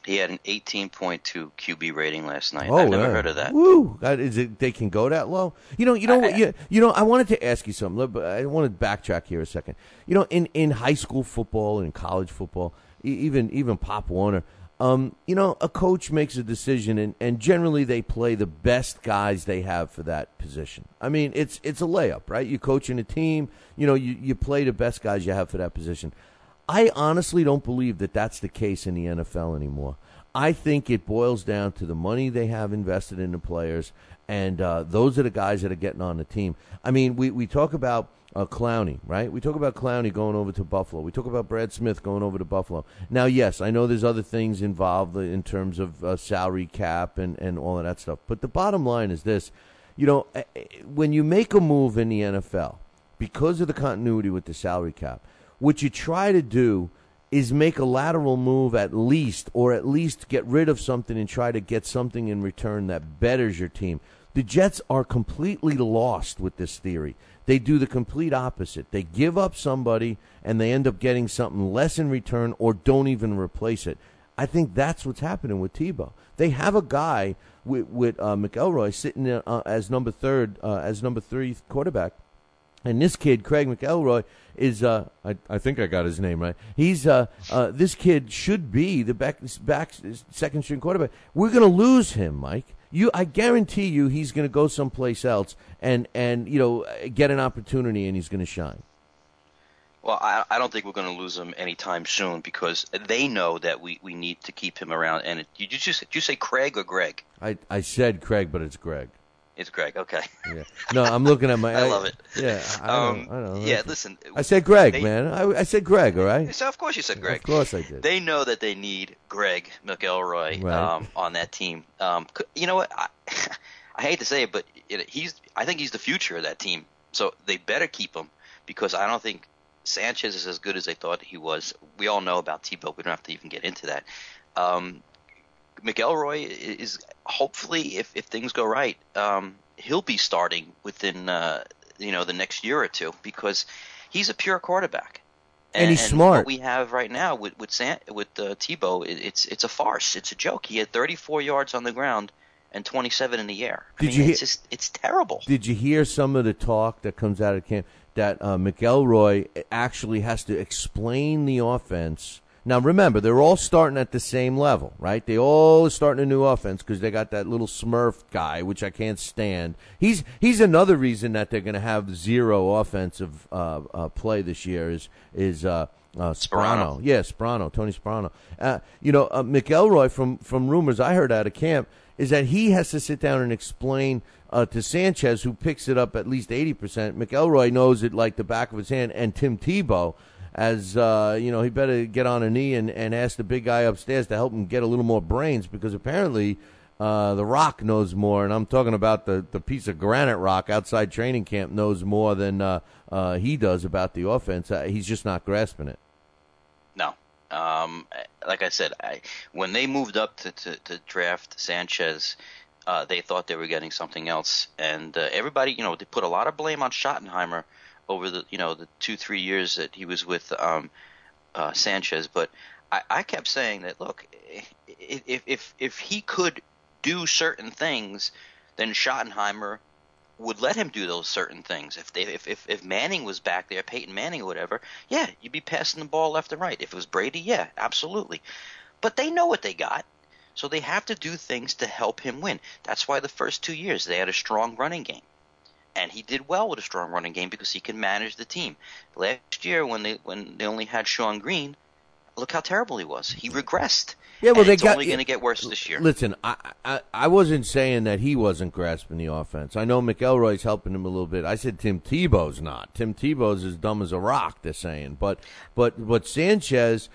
He had an 18.2 QB rating last night. Oh, I've never heard of that. Woo! They can go that low. I wanted to ask you something, but I want to backtrack here a second. In high school football and college football, even Pop Warner, a coach makes a decision, and generally they play the best guys they have for that position. I mean, it's a layup, right? You're coaching a team, you play the best guys you have for that position. I honestly don't believe that that's the case in the NFL anymore. I think it boils down to the money they have invested in the players, and those are the guys that are getting on the team. I mean, we talk about Clowney, right? We talk about Clowney going over to Buffalo. We talk about Brad Smith going over to Buffalo. Now, yes, I know there's other things involved in terms of salary cap and all of that stuff. But the bottom line is this. When you make a move in the NFL, because of the continuity with the salary cap, what you try to do is make a lateral move at least get rid of something and try to get something in return that betters your team. The Jets are completely lost with this theory. They do the complete opposite. They give up somebody, and they end up getting something less in return or don't even replace it. I think that's what's happening with Tebow. They have a guy with McElroy sitting as number three quarterback. And this kid, Craig McElroy, is I think I got his name right. He's this kid should be the back second string quarterback. We're going to lose him, Mike. I guarantee you, he's going to go someplace else and get an opportunity, and he's going to shine. Well, I don't think we're going to lose him anytime soon, because they know that we need to keep him around. And did you say Craig or Greg? I said Craig, but it's Greg. It's Greg, okay. Yeah. No, I'm looking at my... I love it. Yeah, I don't know. Yeah, listen. I said Greg, man. I said Greg, all right? So of course you said Greg. Of course I did. They know that they need Greg McElroy on that team. You know what? I hate to say it, but I think he's the future of that team. So they better keep him, because I don't think Sanchez is as good as they thought he was. We all know about Tebow. We don't have to even get into that. McElroy is hopefully, if things go right, he'll be starting within the next year or two, because he's a pure quarterback. And he's smart. What we have right now with Tebow, it's a farce. It's a joke. He had 34 yards on the ground and 27 in the air. It's terrible. Did you hear some of the talk that comes out of camp that McElroy actually has to explain the offense? Now, remember, they're all starting at the same level, right? They all are starting a new offense because they got that little Smurf guy, which I can't stand. He's another reason that they're going to have zero offensive play this year is Sperano. Yeah, Sperano, Tony Sperano. McElroy, from rumors I heard out of camp, is that he has to sit down and explain to Sanchez, who picks it up at least 80%. McElroy knows it like the back of his hand, and Tim Tebow, as he better get on a knee and ask the big guy upstairs to help him get a little more brains, because apparently the Rock knows more, and I'm talking about the piece of granite rock outside training camp knows more than he does about the offense. He's just not grasping it. No. Like I said, when they moved up to draft Sanchez, they thought they were getting something else, and everybody, they put a lot of blame on Schottenheimer over the 2-3 years that he was with Sanchez. But I kept saying that, look, if he could do certain things, then Schottenheimer would let him do those certain things. If Manning was back there, Peyton Manning or whatever, yeah, you'd be passing the ball left and right. If it was Brady, yeah, absolutely. But they know what they got, so they have to do things to help him win. That's why the first 2 years they had a strong running game. And he did well with a strong running game because he can manage the team. Last year, when they only had Sean Green, look how terrible he was. He regressed. Yeah, well, and it's only going to get worse this year. Listen, I wasn't saying that he wasn't grasping the offense. I know McElroy's helping him a little bit. I said Tim Tebow's not. Tim Tebow's as dumb as a rock, they're saying. But Sanchez,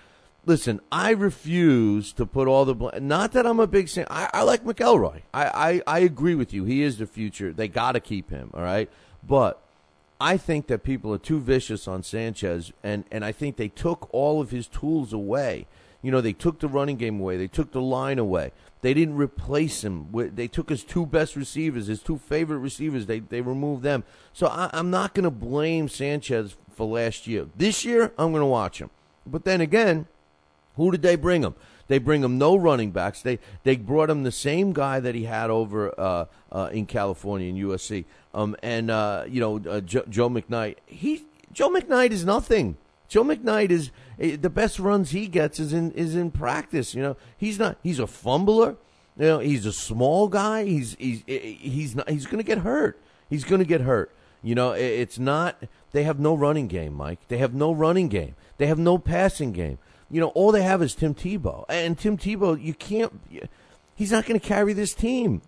listen, I refuse to put all the blame. Not that I'm a big fan. I like McElroy. I agree with you. He is the future. They got to keep him, all right? But I think that people are too vicious on Sanchez, and I think they took all of his tools away. You know, they took the running game away. They took the line away. They didn't replace him. They took his two best receivers, his two favorite receivers. They removed them. So I'm not going to blame Sanchez for last year. This year, I'm going to watch him. But then again, who did they bring him? They bring him no running backs. They brought him the same guy that he had over in California in USC. Joe McKnight. Joe McKnight is nothing. Joe McKnight is the best runs he gets is in practice. You know, he's a fumbler. You know, he's a small guy. He's going to get hurt. He's going to get hurt. You know, it's not. They have no running game, Mike. They have no running game. They have no passing game. You know, all they have is Tim Tebow, and Tim Tebow, you can't. He's not going to carry this team.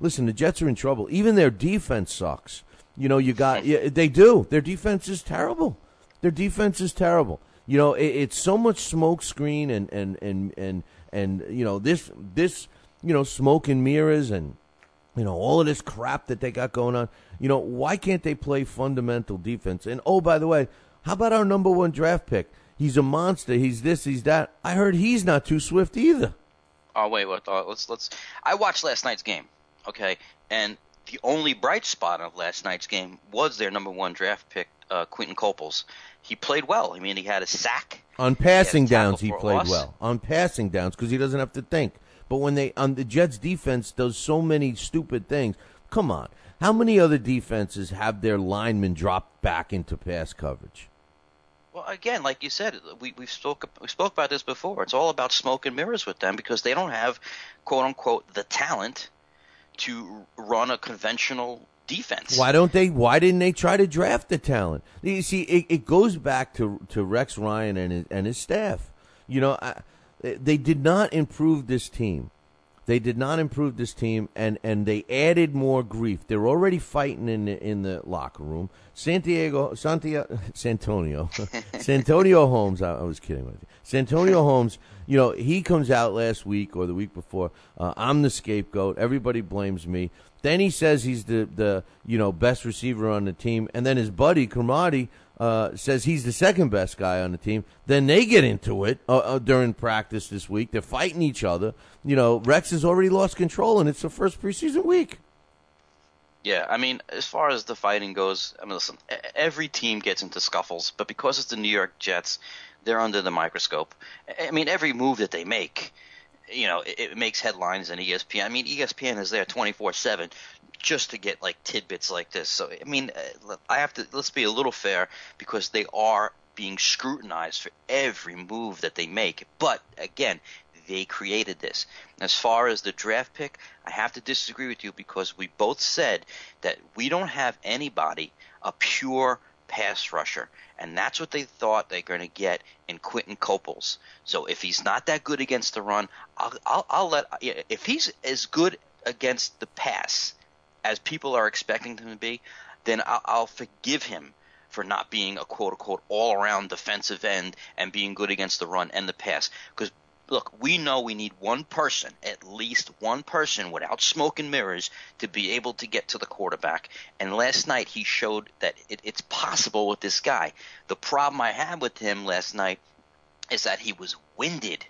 Listen, the Jets are in trouble. Even their defense sucks. You know, they do. Their defense is terrible. Their defense is terrible. You know, it's so much smoke screen and you know this you know smoke and mirrors and you know all of this crap that they got going on. You know, why can't they play fundamental defense? And oh, by the way, how about our number 1 draft pick? He's a monster. He's this. He's that. I heard he's not too swift either. Oh wait, what? Let's. I watched last night's game. Okay, and the only bright spot of last night's game was their number 1 draft pick, Quentin Coples. He played well. I mean, he had a sack. On passing downs, he played well. On passing downs, because he doesn't have to think. But when the Jets' defense does so many stupid things, come on. How many other defenses have their linemen drop back into pass coverage? Well, again, like you said, we spoke about this before. It's all about smoke and mirrors with them because they don't have, quote unquote, the talent to run a conventional defense. Why didn't they try to draft the talent? You see, it goes back to Rex Ryan and his staff. You know, they did not improve this team. They did not improve this team, and they added more grief. They're already fighting in the locker room. Santonio Holmes. I was kidding with you. Santonio Holmes. You know, he comes out last week or the week before. I'm the scapegoat. Everybody blames me. Then he says he's the best receiver on the team, and then his buddy Cromartie says he's the second best guy on the team. Then they get into it during practice this week. They're fighting each other. You know, Rex has already lost control, and it's the first preseason week. Yeah, I mean, as far as the fighting goes, I mean, listen, every team gets into scuffles, but because it's the New York Jets, they're under the microscope. I mean, every move that they make, you know, it makes headlines in ESPN. I mean, ESPN is there 24/7 just to get like tidbits like this. So, I mean, let's be a little fair because they are being scrutinized for every move that they make. But again, they created this. As far as the draft pick, I have to disagree with you because we both said that we don't have anybody a pure pass rusher, and that's what they thought they're going to get in Quentin Coples. So if he's not that good against the run, if he's as good against the pass as people are expecting him to be, then I'll forgive him for not being a quote-unquote all-around defensive end and being good against the run and the pass. Because, look, we know we need one person, at least one person without smoke and mirrors to be able to get to the quarterback. And last night he showed that it's possible with this guy. The problem I had with him last night is that he was winded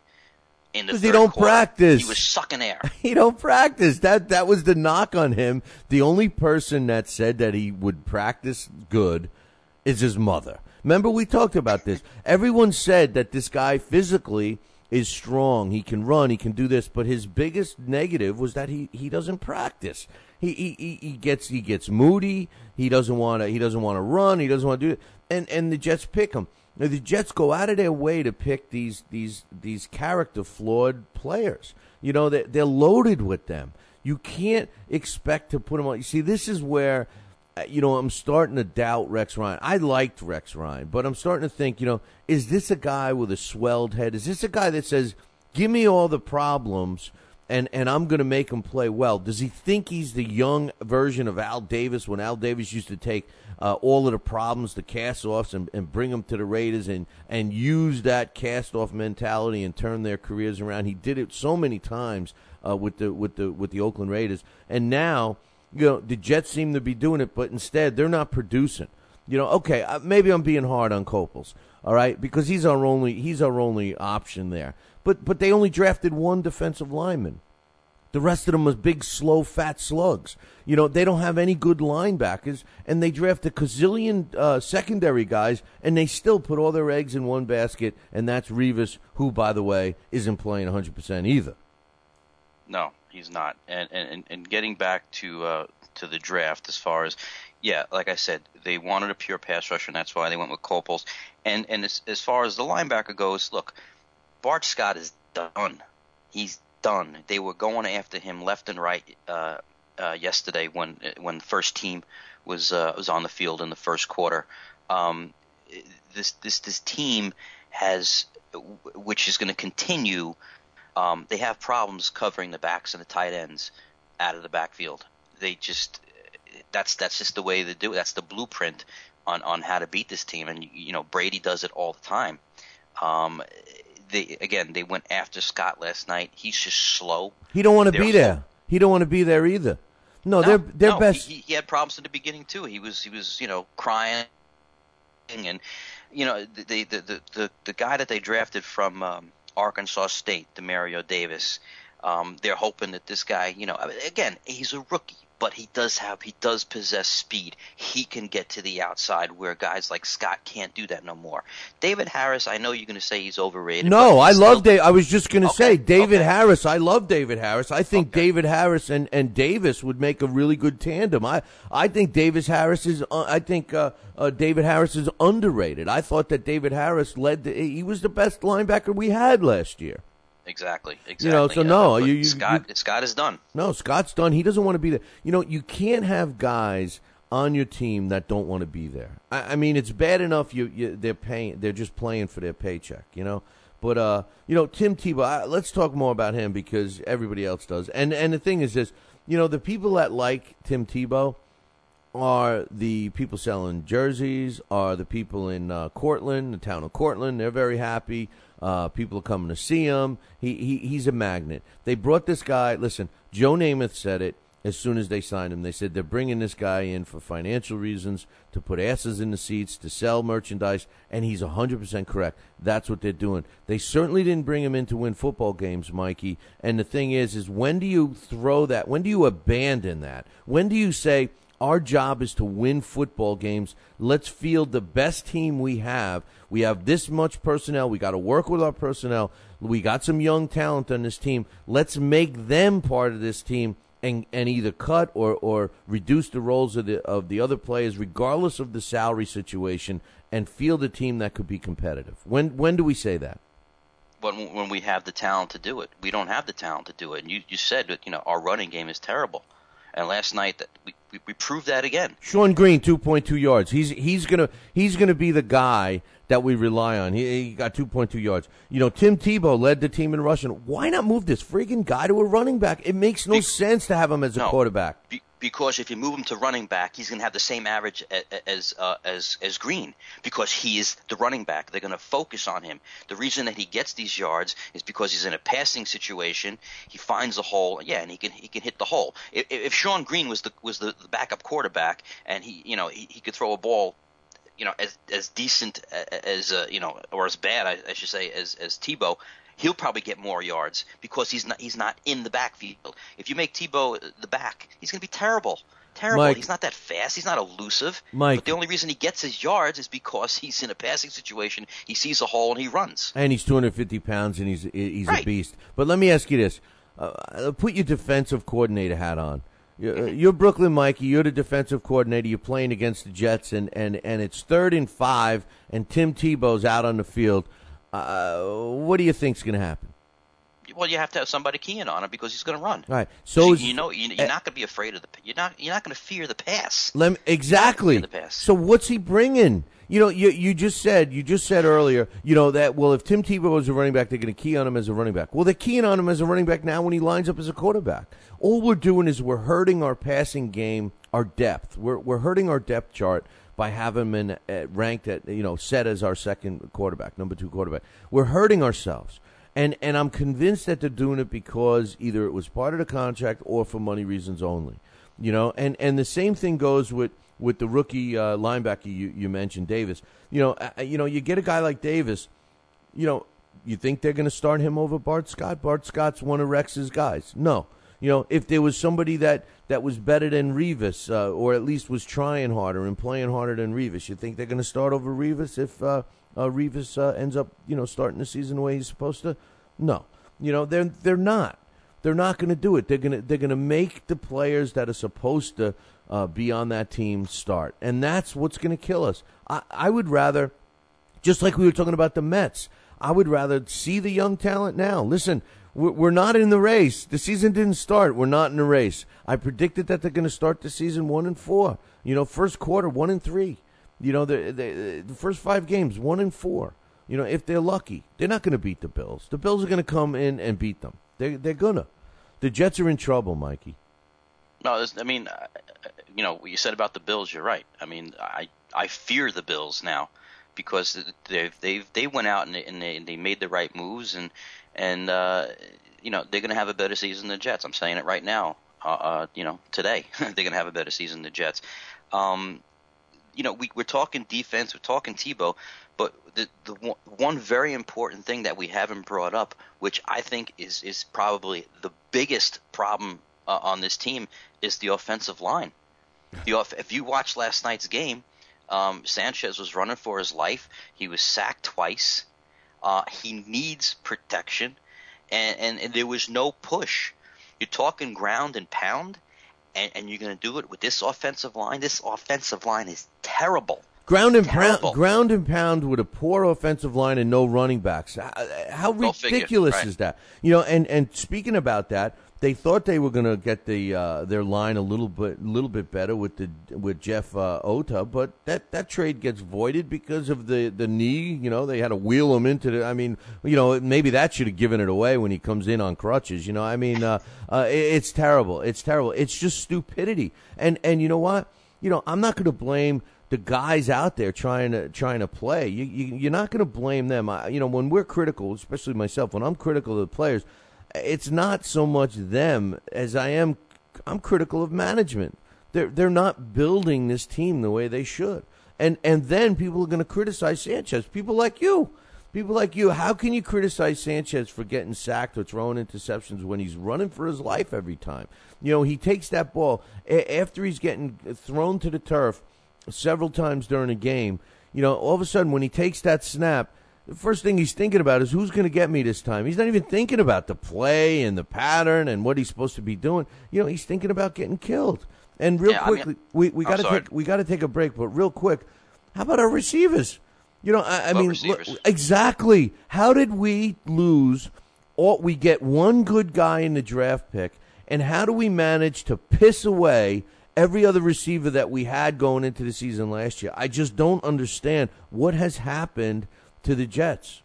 in the third he don't quarter. Practice. He was sucking air. He don't practice. That was the knock on him. The only person that said that he would practice good is his mother. Remember, we talked about this. Everyone said that this guy physically is strong. He can run. He can do this. But his biggest negative was that he doesn't practice. He gets moody. He doesn't want to run. He doesn't want to do it. And the Jets pick him. Now, the Jets go out of their way to pick these character flawed players. You know, they're loaded with them. You can't expect to put them on. You see, this is where I'm starting to doubt Rex Ryan. I liked Rex Ryan, but I'm starting to think, is this a guy with a swelled head? Is this a guy that says, give me all the problems and I'm going to make him play well? Does he think he's the young version of Al Davis when Al Davis used to take all of the problems, the cast-offs, and bring them to the Raiders and use that cast-off mentality and turn their careers around? He did it so many times with the Oakland Raiders. And now, the Jets seem to be doing it, but instead they're not producing. Okay, maybe I'm being hard on Copels, all right, because he's our only option there. But they only drafted one defensive lineman. The rest of them was big, slow, fat slugs. They don't have any good linebackers, and they draft a gazillion secondary guys, and they still put all their eggs in one basket, and that's Revis, who, by the way, isn't playing 100% either. No, he's not. And getting back to the draft, as far as, like I said, they wanted a pure pass rusher, and that's why they went with Copels. And as far as the linebacker goes, look, Bart Scott is done. He's done. They were going after him left and right yesterday when the first team was on the field in the first quarter. This team has, which is going to continue. They have problems covering the backs and the tight ends out of the backfield. They just that's just the way they do it. That's the blueprint on how to beat this team. And Brady does it all the time. They went after Scott last night. He's just slow. He don't want to be there. He don't want to be there either. No, they're best. He had problems in the beginning too. He was crying, and the guy that they drafted from Arkansas State, Demario Davis. They're hoping that this guy, again, he's a rookie, but he does possess speed. He can get to the outside where guys like Scott can't do that no more. David Harris, I know you're going to say he's overrated. No, I love David. I was just going to say David Harris. I love David Harris. I think David Harris and Davis would make a really good tandem. I think David Harris is underrated. I thought that David Harris he was the best linebacker we had last year. Exactly. Scott is done. No, Scott's done. He doesn't want to be there. You can't have guys on your team that don't want to be there. I mean, it's bad enough they're just playing for their paycheck, But Tim Tebow. Let's talk more about him because everybody else does. And the thing is this, the people that like Tim Tebow are the people selling jerseys, are the people in Cortland, the town of Cortland. They're very happy. People are coming to see him. He's a magnet. They brought this guy. Listen, Joe Namath said it as soon as they signed him. They said they're bringing this guy in for financial reasons, to put asses in the seats, to sell merchandise, and he's 100% correct. That's what they're doing. They certainly didn't bring him in to win football games, Mikey. And the thing is when do you throw that? When do you abandon that? When do you say, our job is to win football games. Let's field the best team we have. We have this much personnel. We got to work with our personnel. We got some young talent on this team. Let's make them part of this team and either cut or reduce the roles of the other players, regardless of the salary situation, and field a team that could be competitive. When do we say that? When we have the talent to do it. We don't have the talent to do it. And you said that our running game is terrible. And last night we proved that again. Sean Green, 2.2 yards. He's gonna be the guy that we rely on. He got 2.2 yards. Tim Tebow led the team in rushing. Why not move this friggin' guy to a running back? It makes no sense to have him as a quarterback. Because if you move him to running back, he's going to have the same average as Green because he is the running back. They're going to focus on him. The reason that he gets these yards is because he's in a passing situation. He finds a hole, and he can hit the hole. If Sean Green was the backup quarterback and he could throw a ball, as decent as or as bad I should say as Tebow, he'll probably get more yards because he's not in the backfield. If you make Tebow the back, he's going to be terrible. Mike, he's not that fast. He's not elusive. Mike, but the only reason he gets his yards is because he's in a passing situation. He sees a hole and he runs. And he's 250 pounds and he's right. A beast. But let me ask you this: put your defensive coordinator hat on. You're Brooklyn Mikey. You're the defensive coordinator. You're playing against the Jets, and it's 3rd and 5, and Tim Tebow's out on the field. What do you think's going to happen? Well, you have to have somebody keying on him because he's going to run. Right. So you're not going to be afraid of you're not going to fear the pass. Exactly. The pass. So what's he bringing? You just said earlier, that, well, if Tim Tebow is a running back, they're going to key on him as a running back. Well, they're keying on him as a running back now when he lines up as a quarterback. All we're doing is we're hurting our passing game, our depth. We're hurting our depth chart by having him ranked at, set as our second quarterback, number 2 quarterback. We're hurting ourselves. And I'm convinced that they're doing it because either it was part of the contract or for money reasons only. And the same thing goes with the rookie linebacker you mentioned, Davis. You get a guy like Davis, you think they're going to start him over Bart Scott? Bart Scott's one of Rex's guys. No. If there was somebody that was better than Revis, or at least was trying harder and playing harder than Revis, you think they're going to start over Revis if Revis ends up, starting the season the way he's supposed to? No. They're not. They're not going to do it. They're going to make the players that are supposed to be on that team start, and that's what's going to kill us. I would rather, just like we were talking about the Mets, I would rather see the young talent now. Listen, we're not in the race. The season didn't start. We're not in the race. I predicted that they're going to start the season 1-4. First quarter 1-3. The first 5 games 1-4. If they're lucky, they're not going to beat the Bills. The Bills are going to come in and beat them. They're gonna. The Jets are in trouble, Mikey. No, what you said about the Bills, you're right. I fear the Bills now because they went out and they made the right moves and they're going to have a better season than the Jets. I'm saying it right now. Today they're going to have a better season than the Jets. We're talking defense, we're talking Tebow, but the one very important thing that we haven't brought up, which I think is probably the biggest problem on this team, is the offensive line. If you watched last night's game, Sanchez was running for his life. He was sacked twice. He needs protection, and there was no push. You're talking ground and pound, and you're going to do it with this offensive line. This offensive line is terrible. Ground and pound with a poor offensive line and no running backs. How ridiculous is that? And speaking about that, they thought they were going to get their line a little bit better with Jeff Ota, but that trade gets voided because of the knee. They had to wheel him into the. Maybe that should have given it away when he comes in on crutches. It's terrible. It's terrible. It's just stupidity. And you know what? I'm not going to blame the guys out there trying to play. You're not going to blame them. When we're critical, especially myself, when I'm critical of the players, it's not so much them as I'm critical of management. They're not building this team the way they should. And then people are going to criticize Sanchez. People like you. How can you criticize Sanchez for getting sacked or throwing interceptions when he's running for his life every time? He takes that ball after he's getting thrown to the turf several times during a game. All of a sudden when he takes that snap, the first thing he's thinking about is who's going to get me this time. He's not even thinking about the play and the pattern and what he's supposed to be doing. He's thinking about getting killed. And quickly, we got to take a break. But real quick, how about our receivers? Exactly. How did we lose? We get one good guy in the draft pick, and how do we manage to piss away every other receiver that we had going into the season last year? I just don't understand what has happened to the Jets.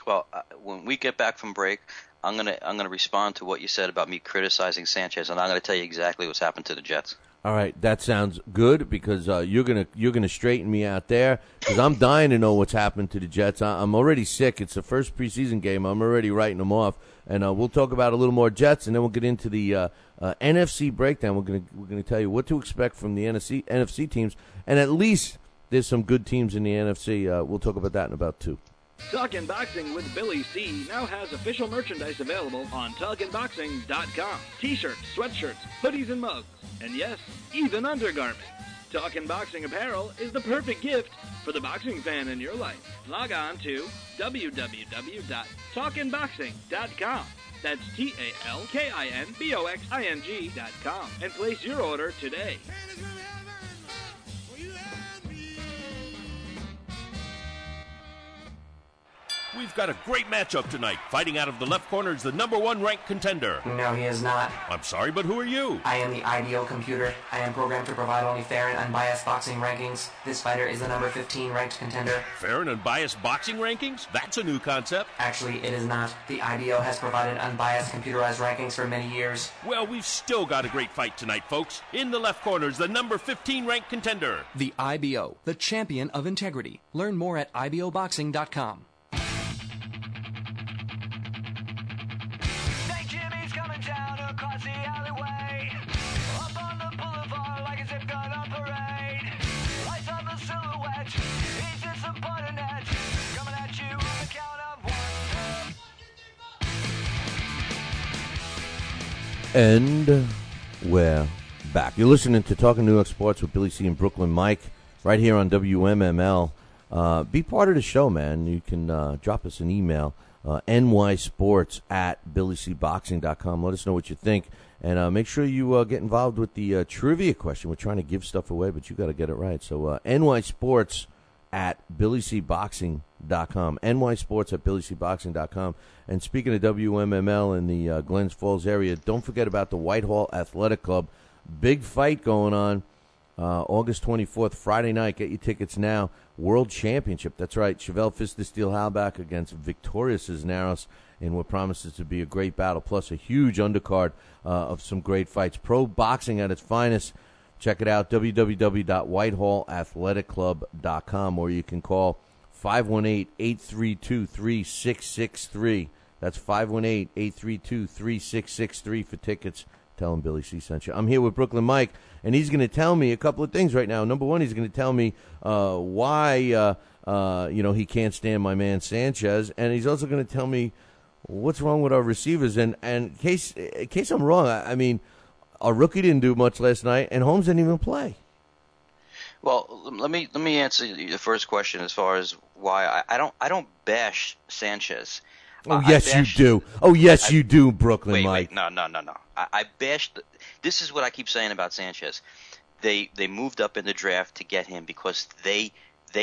Well, when we get back from break, I'm gonna respond to what you said about me criticizing Sanchez, and I'm gonna tell you exactly what's happened to the Jets. All right, that sounds good because you're gonna straighten me out there because I'm dying to know what's happened to the Jets. I'm already sick. It's the first preseason game. I'm already writing them off, and we'll talk about a little more Jets, and then we'll get into the NFC breakdown. We're gonna tell you what to expect from the NFC teams, and at least there's some good teams in the NFC. We'll talk about that in about 2. Talkin' Boxing with Billy C. now has official merchandise available on TalkinBoxing.com. T-shirts, sweatshirts, hoodies, and mugs. And yes, even undergarments. Talkin' Boxing apparel is the perfect gift for the boxing fan in your life. Log on to www.talkinboxing.com. That's TalkinBoxing.com and place your order today. We've got a great matchup tonight. Fighting out of the left corner is the #1 ranked contender. No, he is not. I'm sorry, but who are you? I am the IDO computer. I am programmed to provide only fair and unbiased boxing rankings. This fighter is the #15 ranked contender. Fair and unbiased boxing rankings? That's a new concept. Actually, it is not. The IDO has provided unbiased computerized rankings for many years. Well, we've still got a great fight tonight, folks. In the left corner is the #15 ranked contender. The IBO, the champion of integrity. Learn more at iboboxing.com. Across the alleyway, up on the boulevard like a zip gun on parade. Lights on the silhouette, he's disappointed at coming at you on the count of 1. And we're back. You're listening to Talkin' New York Sports with Billy C. and Brooklyn Mike right here on WMML. Be part of the show, man. You can drop us an email. nysports@billycboxing.com. Let us know what you think. And make sure you get involved with the trivia question. We're trying to give stuff away, but you got to get it right. So nysports@billycboxing.com. nysports@billycboxing.com. And speaking of WMML in the Glens Falls area, don't forget about the Whitehall Athletic Club. Big fight going on August 24th, Friday night. Get your tickets now. World Championship. That's right. Chevelle Fist of Steel Halbach against Victoria Cisneros in what promises to be a great battle, plus a huge undercard of some great fights. Pro boxing at its finest. Check it out, www.whitehallathletic.com, or you can call 518-832-3663. That's 518-832-3663 for tickets. Tell him Billy C sent you. I'm here with Brooklyn Mike, and he's going to tell me a couple of things right now. Number one, he's going to tell me why he can't stand my man Sanchez, and he's also going to tell me what's wrong with our receivers. And in case I'm wrong, I mean, our rookie didn't do much last night, and Holmes didn't even play. Well, let me answer the first question as far as why I don't bash Sanchez. Oh, yes, you do. Oh, yes, you do, Brooklyn Mike. Wait, no. I bashed. This is what I keep saying about Sanchez. They moved up in the draft to get him because they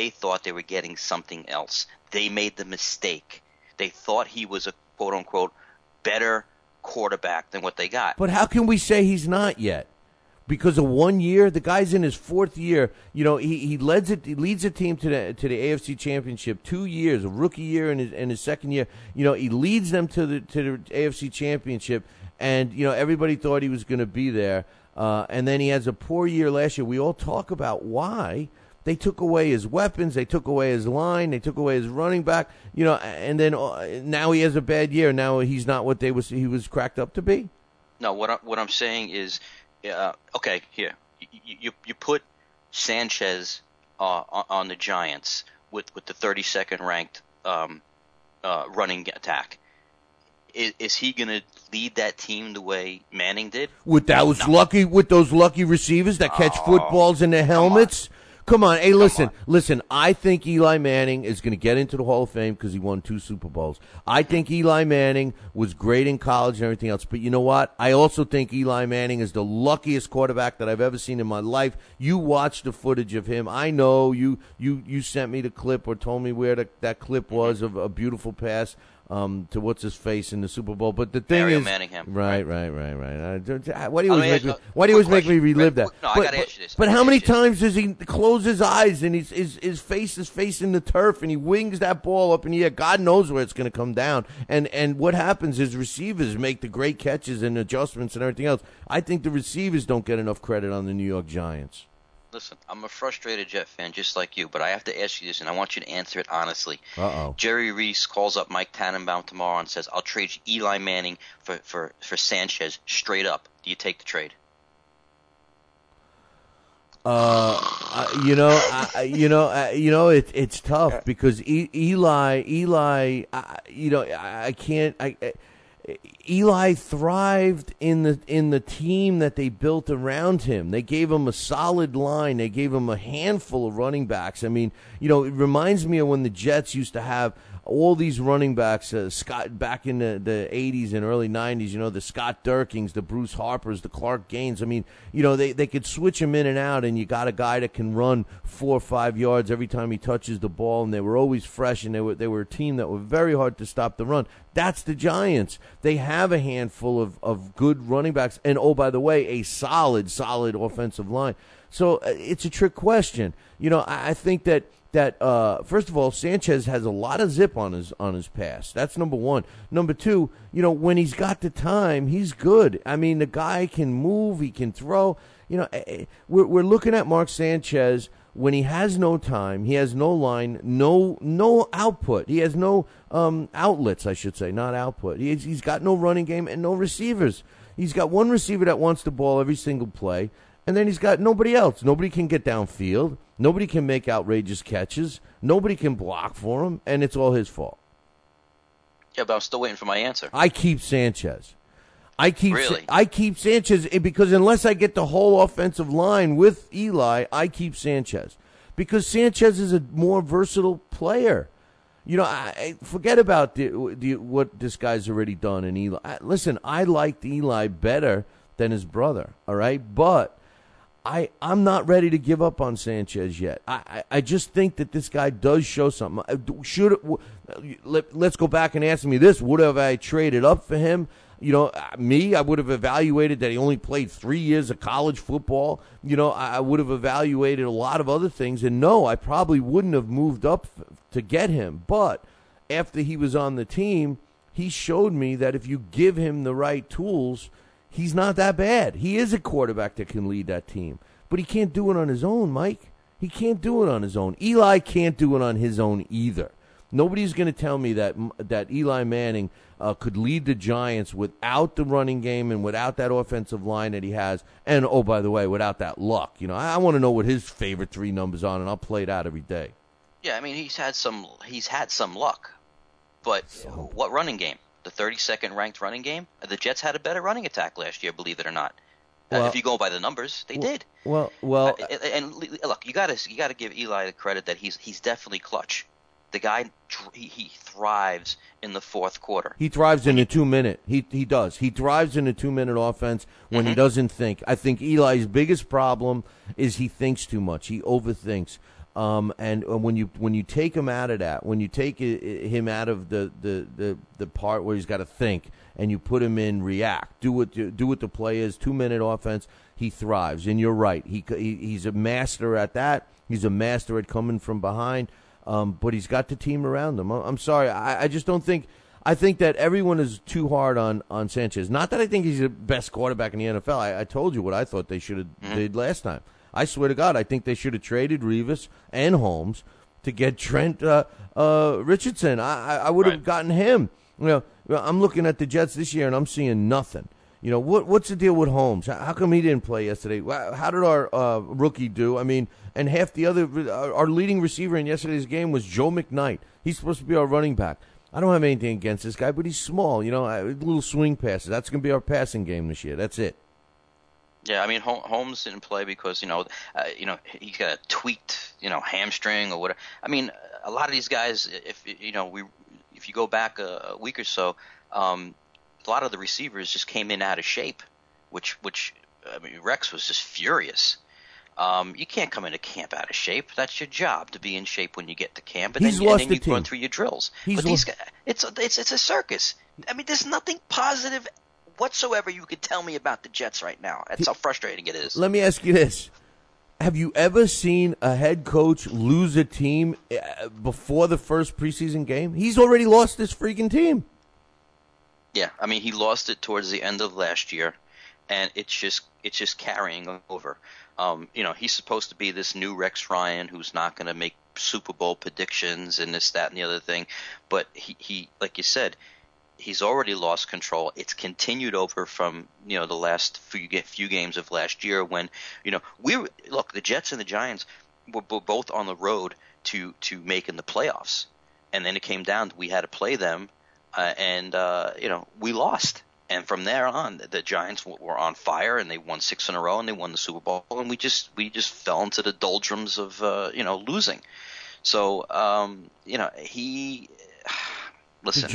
thought they were getting something else. They made the mistake. They thought he was a quote-unquote better quarterback than what they got. But how can we say he's not yet? Because of 1 year, the guy's in his fourth year. You know, he leads a team to the AFC Championship 2 years, a rookie year and his second year. You know, he leads them to the AFC Championship, and you know everybody thought he was going to be there. And then he has a poor year last year. We all talk about why they took away his weapons, they took away his line, they took away his running back. You know, and then now he has a bad year. Now he's not what he was cracked up to be. No, what I'm saying is. Okay, here. You put Sanchez on the Giants with the 32nd ranked running attack. Is he going to lead that team the way Manning did? With those lucky receivers that catch footballs in their helmets? Come on. Hey, listen. I think Eli Manning is going to get into the Hall of Fame because he won 2 Super Bowls. I think Eli Manning was great in college and everything else. But you know what? I also think Eli Manning is the luckiest quarterback that I've ever seen in my life. You watched the footage of him. I know you sent me the clip or told me where that clip was of a beautiful pass to what's his face in the Super Bowl. But the thing Mario is, Manningham. Right. Why do you always make me relive that? No, I got to ask you this. But how many times does he close his eyes and his face is facing the turf and he wings that ball up in the air? God knows where it's going to come down. And what happens is receivers make the great catches and adjustments and everything else. I think the receivers don't get enough credit on the New York Giants. Listen, I'm a frustrated Jet fan just like you, but I have to ask you this, and I want you to answer it honestly. Uh-oh. Jerry Reese calls up Mike Tannenbaum tomorrow and says, I'll trade Eli Manning for Sanchez straight up. Do you take the trade? It's tough because Eli thrived in the team that they built around him. They gave him a solid line. They gave him a handful of running backs. I mean, it reminds me of when the Jets used to have all these running backs, Scott back in the 80s and early 90s, the Scott Durkings, the Bruce Harpers, the Clark Gaines. I mean, they could switch them in and out, and you got a guy that can run 4 or 5 yards every time he touches the ball, and they were always fresh, and they were a team that were very hard to stop the run. That's the Giants. They have a handful of good running backs, and oh, by the way, a solid offensive line. So it's a trick question. I think that first of all, Sanchez has a lot of zip on his pass. That's number one. Number two, when he's got the time, he's good. I mean, the guy can move, he can throw. We're looking at Mark Sanchez when he has no time, he has no line, no output. He has no outlets, I should say, not output. He's got no running game and no receivers. He's got one receiver that wants the ball every single play, and then he's got nobody else. Nobody can get downfield. Nobody can make outrageous catches. Nobody can block for him, and it's all his fault. Yeah, but I'm still waiting for my answer. I keep Sanchez. I Really? keep Sanchez because unless I get the whole offensive line with Eli, I keep Sanchez because Sanchez is a more versatile player. I forget about what this guy's already done in Eli. Listen, I liked Eli better than his brother, all right? But I'm not ready to give up on Sanchez yet. I just think that this guy does show something. Let's go back and ask me this. Would have I traded up for him? I would have evaluated that he only played 3 years of college football. I would have evaluated a lot of other things. And no, I probably wouldn't have moved up to get him. But after he was on the team, he showed me that if you give him the right tools, he's not that bad. He is a quarterback that can lead that team. But he can't do it on his own, Mike. He can't do it on his own. Eli can't do it on his own either. Nobody's going to tell me that Eli Manning could lead the Giants without the running game and without that offensive line that he has. And, oh, by the way, without that luck. I want to know what his favorite 3 numbers are, and I'll play it out every day. Yeah, I mean, he's had some luck. But what running game? The 32nd ranked running game? The Jets had a better running attack last year, believe it or not. If you go by the numbers, they did. Well, and look, you got to give Eli the credit that he's definitely clutch. The guy, he thrives in the fourth quarter. He thrives in a 2-minute. He does. He thrives in a 2-minute offense when he doesn't think. I think Eli's biggest problem is he thinks too much. He overthinks. And when you take him out of that, when you take him out of the part where he's got to think, and you put him in react, do what the play is, 2-minute offense, he thrives. And you're right. He's a master at that. He's a master at coming from behind. But he's got the team around him. I'm sorry. I just don't think – I think that everyone is too hard on Sanchez. Not that I think he's the best quarterback in the NFL. I told you what I thought they should have did last time. I swear to God, I think they should have traded Revis and Holmes to get Trent Richardson. I would have gotten him. I'm looking at the Jets this year, and I'm seeing nothing. What's the deal with Holmes? How come he didn't play yesterday? How did our rookie do? I mean, and half the other our leading receiver in yesterday's game was Joe McKnight. He's supposed to be our running back. I don't have anything against this guy, but he's small. Little swing passes. That's going to be our passing game this year. That's it. Yeah, I mean, Holmes didn't play because he's got a tweaked hamstring or whatever. I mean, a lot of these guys, if you go back a week or so, a lot of the receivers just came in out of shape, which I mean, Rex was just furious. You can't come into camp out of shape. That's your job, to be in shape when you get to camp, and then you run through your drills. But these guys, it's a circus. I mean, there's nothing positive whatsoever you could tell me about the Jets right now. That's how frustrating it is. Let me ask you this. Have you ever seen a head coach lose a team before the first preseason game? He's already lost this freaking team. Yeah, I mean, he lost it towards the end of last year, and it's just carrying over. He's supposed to be this new Rex Ryan who's not going to make Super Bowl predictions and this, that, and the other thing. But he like you said, he's already lost control. It's continued over from the last few games of last year when the Jets and the Giants were both on the road to making the playoffs, and then it came down. We had to play them, and we lost. And from there on, the Giants were on fire, and they won 6 in a row, and they won the Super Bowl. And we just fell into the doldrums of losing. So listen. The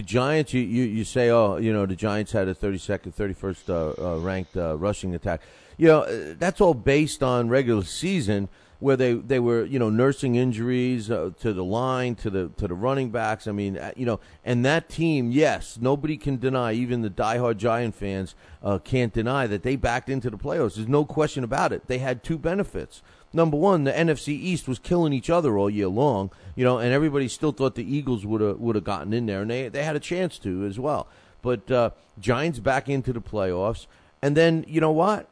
Giants, you say, the Giants had a 31st ranked rushing attack. That's all based on regular season where they were, nursing injuries to the line, to the running backs. I mean, and that team, yes, nobody can deny, even the diehard Giant fans can't deny that they backed into the playoffs. There's no question about it. They had two benefits. Number one, the NFC East was killing each other all year long, and everybody still thought the Eagles would have gotten in there, and they had a chance to as well. But Giants back into the playoffs, and then you know what?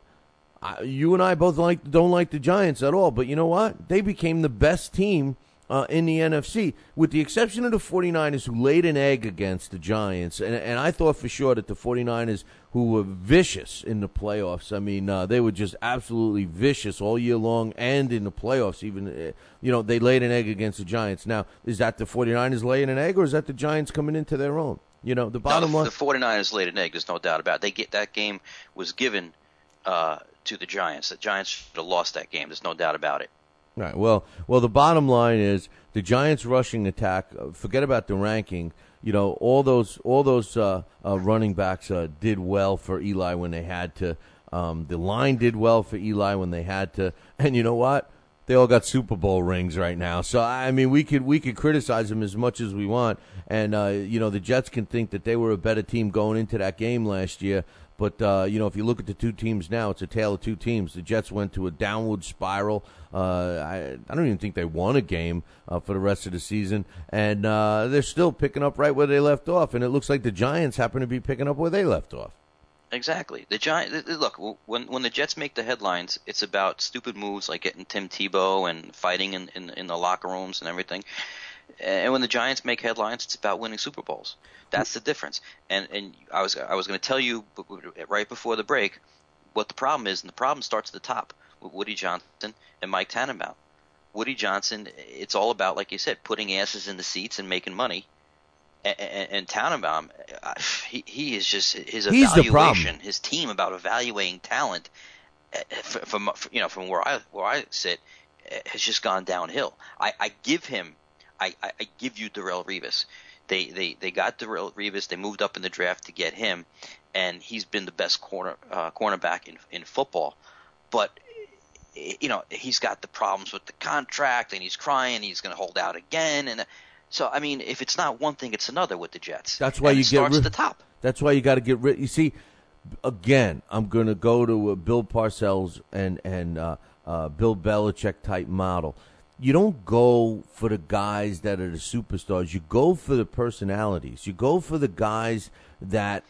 You and I both don't like the Giants at all, but you know what? They became the best team in the NFC, with the exception of the 49ers, who laid an egg against the Giants. And I thought for sure that the 49ers, who were vicious in the playoffs, I mean, they were just absolutely vicious all year long and in the playoffs. Even, they laid an egg against the Giants. Now, is that the 49ers laying an egg, or is that the Giants coming into their own? The bottom line. The 49ers laid an egg, there's no doubt about it. That game was given to the Giants. The Giants should have lost that game. There's no doubt about it. Right. Well, the bottom line is the Giants' rushing attack. Forget about the ranking. All those running backs did well for Eli when they had to. The line did well for Eli when they had to. And you know what? They all got Super Bowl rings right now. So I mean, we could criticize them as much as we want. And the Jets can think that they were a better team going into that game last year. But, if you look at the two teams now, it's a tale of two teams. The Jets went to a downward spiral. I don't even think they won a game for the rest of the season. And they're still picking up right where they left off. And it looks like the Giants happen to be picking up where they left off. Exactly. The Giants. Look, when the Jets make the headlines, it's about stupid moves like getting Tim Tebow and fighting in the locker rooms and everything. And when the Giants make headlines, it's about winning Super Bowls. That's the difference. And I was going to tell you right before the break what the problem is, and the problem starts at the top with Woody Johnson and Mike Tannenbaum. Woody Johnson, it's all about, like you said, putting asses in the seats and making money. And Tannenbaum, he is just his evaluation, his team about evaluating talent from where I sit has just gone downhill. I give you Darrelle Revis. They got Darrelle Revis. They moved up in the draft to get him, and he's been the best cornerback in football. But he's got the problems with the contract, and he's crying. He's going to hold out again, and so I mean, if it's not one thing, it's another with the Jets. That's why it starts at the top. That's why you got to get rid. You see, again, I'm going to go to a Bill Parcells and Bill Belichick type model. You don't go for the guys that are the superstars. You go for the personalities. You go for the guys that,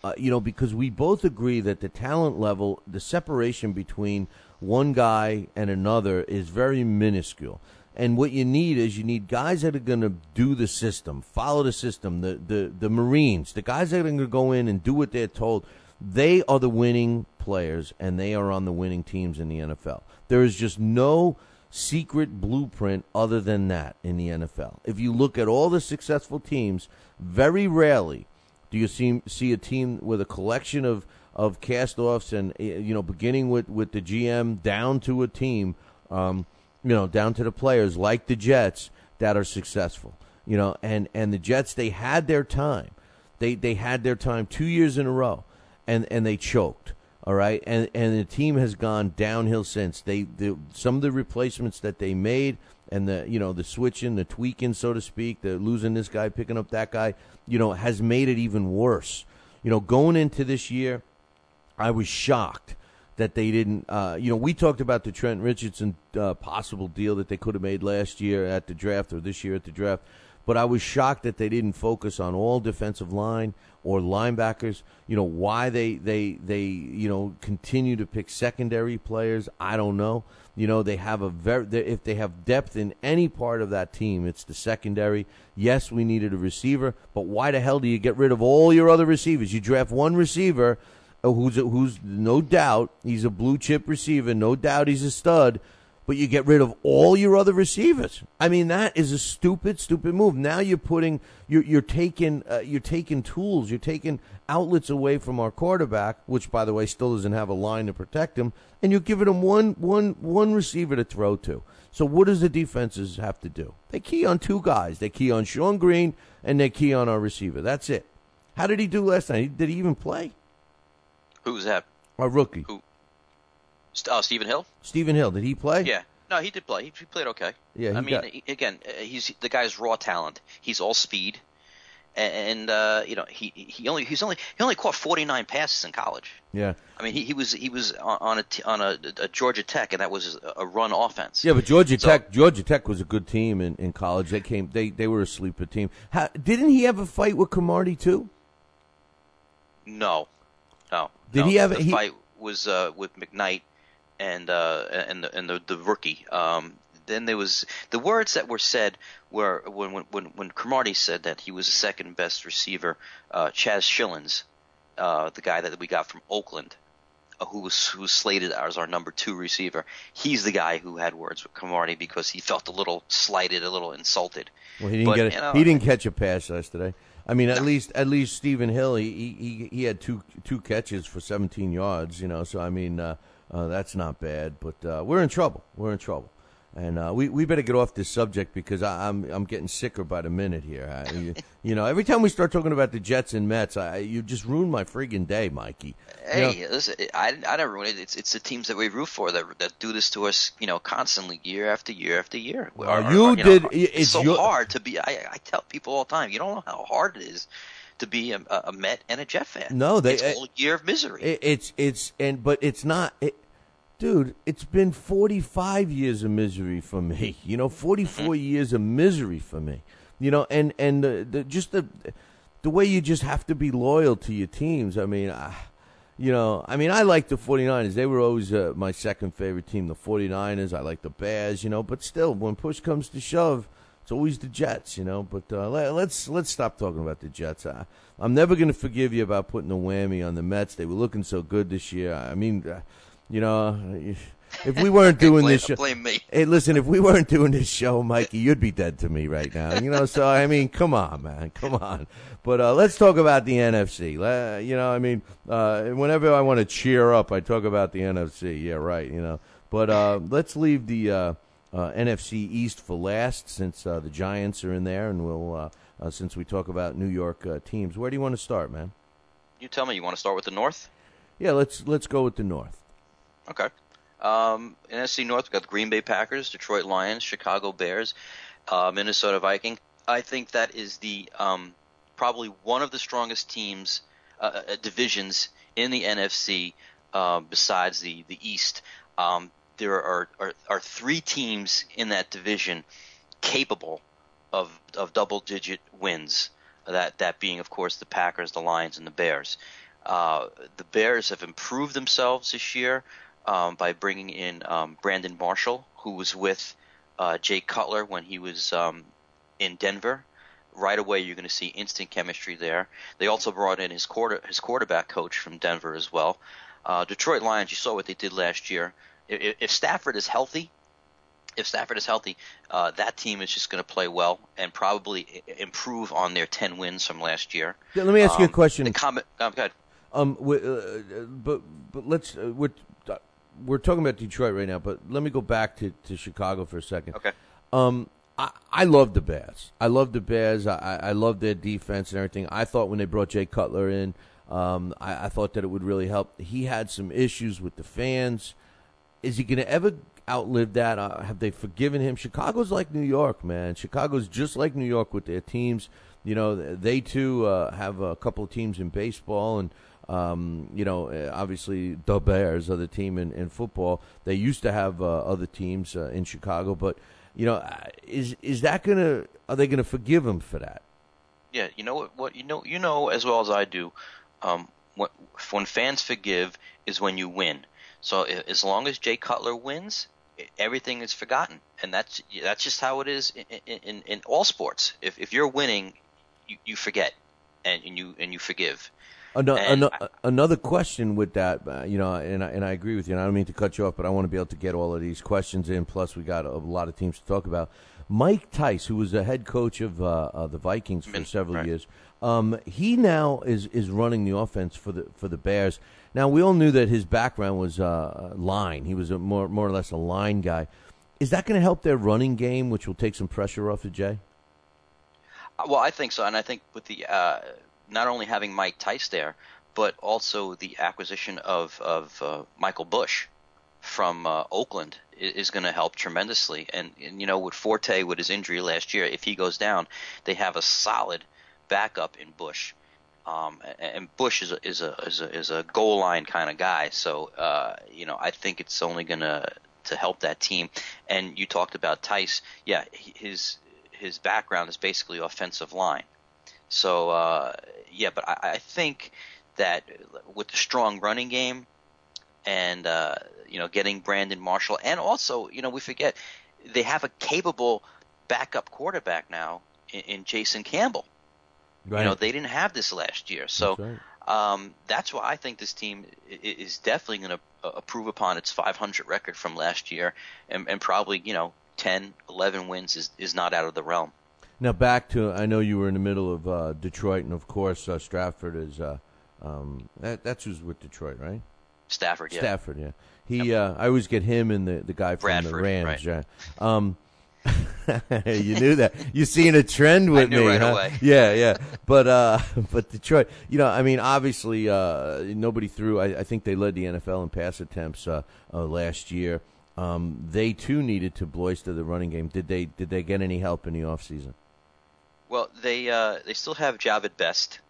because we both agree that the talent level, the separation between one guy and another is very minuscule. And what you need guys that are going to do the system, follow the system, the Marines, the guys that are going to go in and do what they're told. They are the winning players, and they are on the winning teams in the NFL. There is just no secret blueprint other than that in the NFL. If you look at all the successful teams, very rarely do you see a team with a collection of cast-offs and, beginning with the GM down to a team, down to the players like the Jets that are successful. And the Jets, they had their time. They had their time 2 years in a row, and they choked. All right, and the team has gone downhill since. Some of the replacements that they made, and the switching, the tweaking, so to speak, the losing this guy, picking up that guy, has made it even worse. Going into this year, I was shocked that they didn't. We talked about the Trent Richardson possible deal that they could have made last year at the draft or this year at the draft. But I was shocked that they didn't focus on all defensive line or linebackers. Why they continue to pick secondary players, I don't know. They have if they have depth in any part of that team, it's the secondary. Yes, we needed a receiver, but why the hell do you get rid of all your other receivers? You draft one receiver who's no doubt he's a blue chip receiver, no doubt he's a stud. but you get rid of all your other receivers. I mean, that is a stupid move. Now you're taking tools, you're taking outlets away from our quarterback, which, by the way, still doesn't have a line to protect him, and you're giving him one receiver to throw to. So what does the defenses have to do? They key on two guys. They key on Sean Green, and they key on our receiver. That's it. How did he do last night? Did he even play? Who was that? Our rookie. Who? Stephen Hill? Stephen Hill. Did he play? Yeah. No, he did play. He played okay. Yeah. Again, he's the guy's raw talent. He's all speed, and he only caught 49 passes in college. Yeah. I mean, he was on a Georgia Tech, and that was a run offense. Yeah, but Georgia Tech was a good team in college. They were a sleeper team. Didn't he have a fight with Cromartie too? No. Did he have the fight was with McKnight and the rookie. Then there was the words that were said were when Cromartie said that he was the second best receiver. Chaz Schillens, the guy that we got from Oakland, who was slated as our number 2 receiver. He's the guy who had words with Cromartie because he felt a little slighted, a little insulted. Well, he didn't catch a pass yesterday. I mean, at least Stephen Hill, he had two catches for 17 yards. So I mean, that's not bad. But we're in trouble. And we better get off this subject because I'm getting sicker by the minute here. Every time we start talking about the Jets and Mets, you just ruin my friggin' day, Mikey. Hey, listen, I don't ruin it. It's the teams that we root for that do this to us, constantly, year after year after year. It's so hard to be. I tell people all the time, you don't know how hard it is to be a Met and a Jet fan. No, it's a whole year of misery. But it's not. Dude, it's been 45 years of misery for me. 44 years of misery for me. And the way you just have to be loyal to your teams. I mean, I like the 49ers. They were always my second favorite team, the 49ers. I like the Bears, but still, when push comes to shove, it's always the Jets, But let's stop talking about the Jets. I'm never going to forgive you about putting the whammy on the Mets. They were looking so good this year. I mean, if we weren't doing this show, blame me. Hey, listen, if we weren't doing this show, Mikey, you'd be dead to me right now. So I mean, come on, man, come on. But let's talk about the NFC. Whenever I want to cheer up, I talk about the NFC. Yeah, right. But let's leave the NFC East for last, since the Giants are in there, and we'll since we talk about New York teams. Where do you want to start, man? You tell me. You want to start with the North? Yeah, let's go with the North. Okay. NFC North, we've got the Green Bay Packers, Detroit Lions, Chicago Bears, Minnesota Vikings. I think that is the probably one of the strongest teams, divisions in the NFC besides the East. There are 3 teams in that division capable of double-digit wins, that being, of course, the Packers, the Lions, and the Bears. The Bears have improved themselves this year by bringing in Brandon Marshall, who was with Jay Cutler when he was in Denver. Right away, you're going to see instant chemistry there. They also brought in his quarterback coach from Denver as well. Detroit Lions, you saw what they did last year. If Stafford is healthy, that team is just going to play well and probably improve on their 10 wins from last year. Yeah, let me ask you a question. Go ahead. But let's we're talking about Detroit right now, but let me go back to Chicago for a second. Okay. I love the Bears. I love their defense and everything. I thought when they brought Jay Cutler in, I thought that it would really help. He had some issues with the fans. Is he going to ever outlive that? Have they forgiven him? Chicago's like New York, man. Chicago's just like New York with their teams. They too have a couple of teams in baseball, and obviously the Bears are the team in football. They used to have other teams in Chicago, but is that are they gonna forgive him for that? Yeah, you know what you know as well as I do. When fans forgive is when you win. So as long as Jay Cutler wins, everything is forgotten, and that's just how it is in all sports. If you're winning, you forget and you forgive. Another question with that, and I agree with you, and I don't mean to cut you off, but I want to be able to get all of these questions in, plus we got a lot of teams to talk about. Mike Tice, who was the head coach of the Vikings for several years, he now is running the offense for the Bears. Now, we all knew that his background was line. He was more or less a line guy. Is that going to help their running game, which will take some pressure off of Jay? Well, I think so, and I think with the not only having Mike Tice there, but also the acquisition of Michael Bush from Oakland is going to help tremendously. And with Forte, with his injury last year, if he goes down, they have a solid backup in Bush. And Bush is a goal line kind of guy, so I think it's only going to help that team. And you talked about Tice, yeah, his background is basically offensive line. So, but I think that with the strong running game and, getting Brandon Marshall, and also, we forget they have a capable backup quarterback now in Jason Campbell. Right. They didn't have this last year. So that's why I think this team is definitely going to improve upon its 500 record from last year, and probably, 10, 11 wins is not out of the realm. Now back to, I know you were in the middle of Detroit, and of course Stratford is that's who's with Detroit, right? Stafford, yeah. Stafford, yeah. He I always get him and the guy from Bradford, the Rams. right. Yeah. You knew that. You seeing a trend with I knew me, right huh? away. Yeah. But Detroit, obviously nobody threw. I think they led the NFL in pass attempts last year. They too needed to bolster the running game. Did they get any help in the offseason? Well, they still have Javid Best,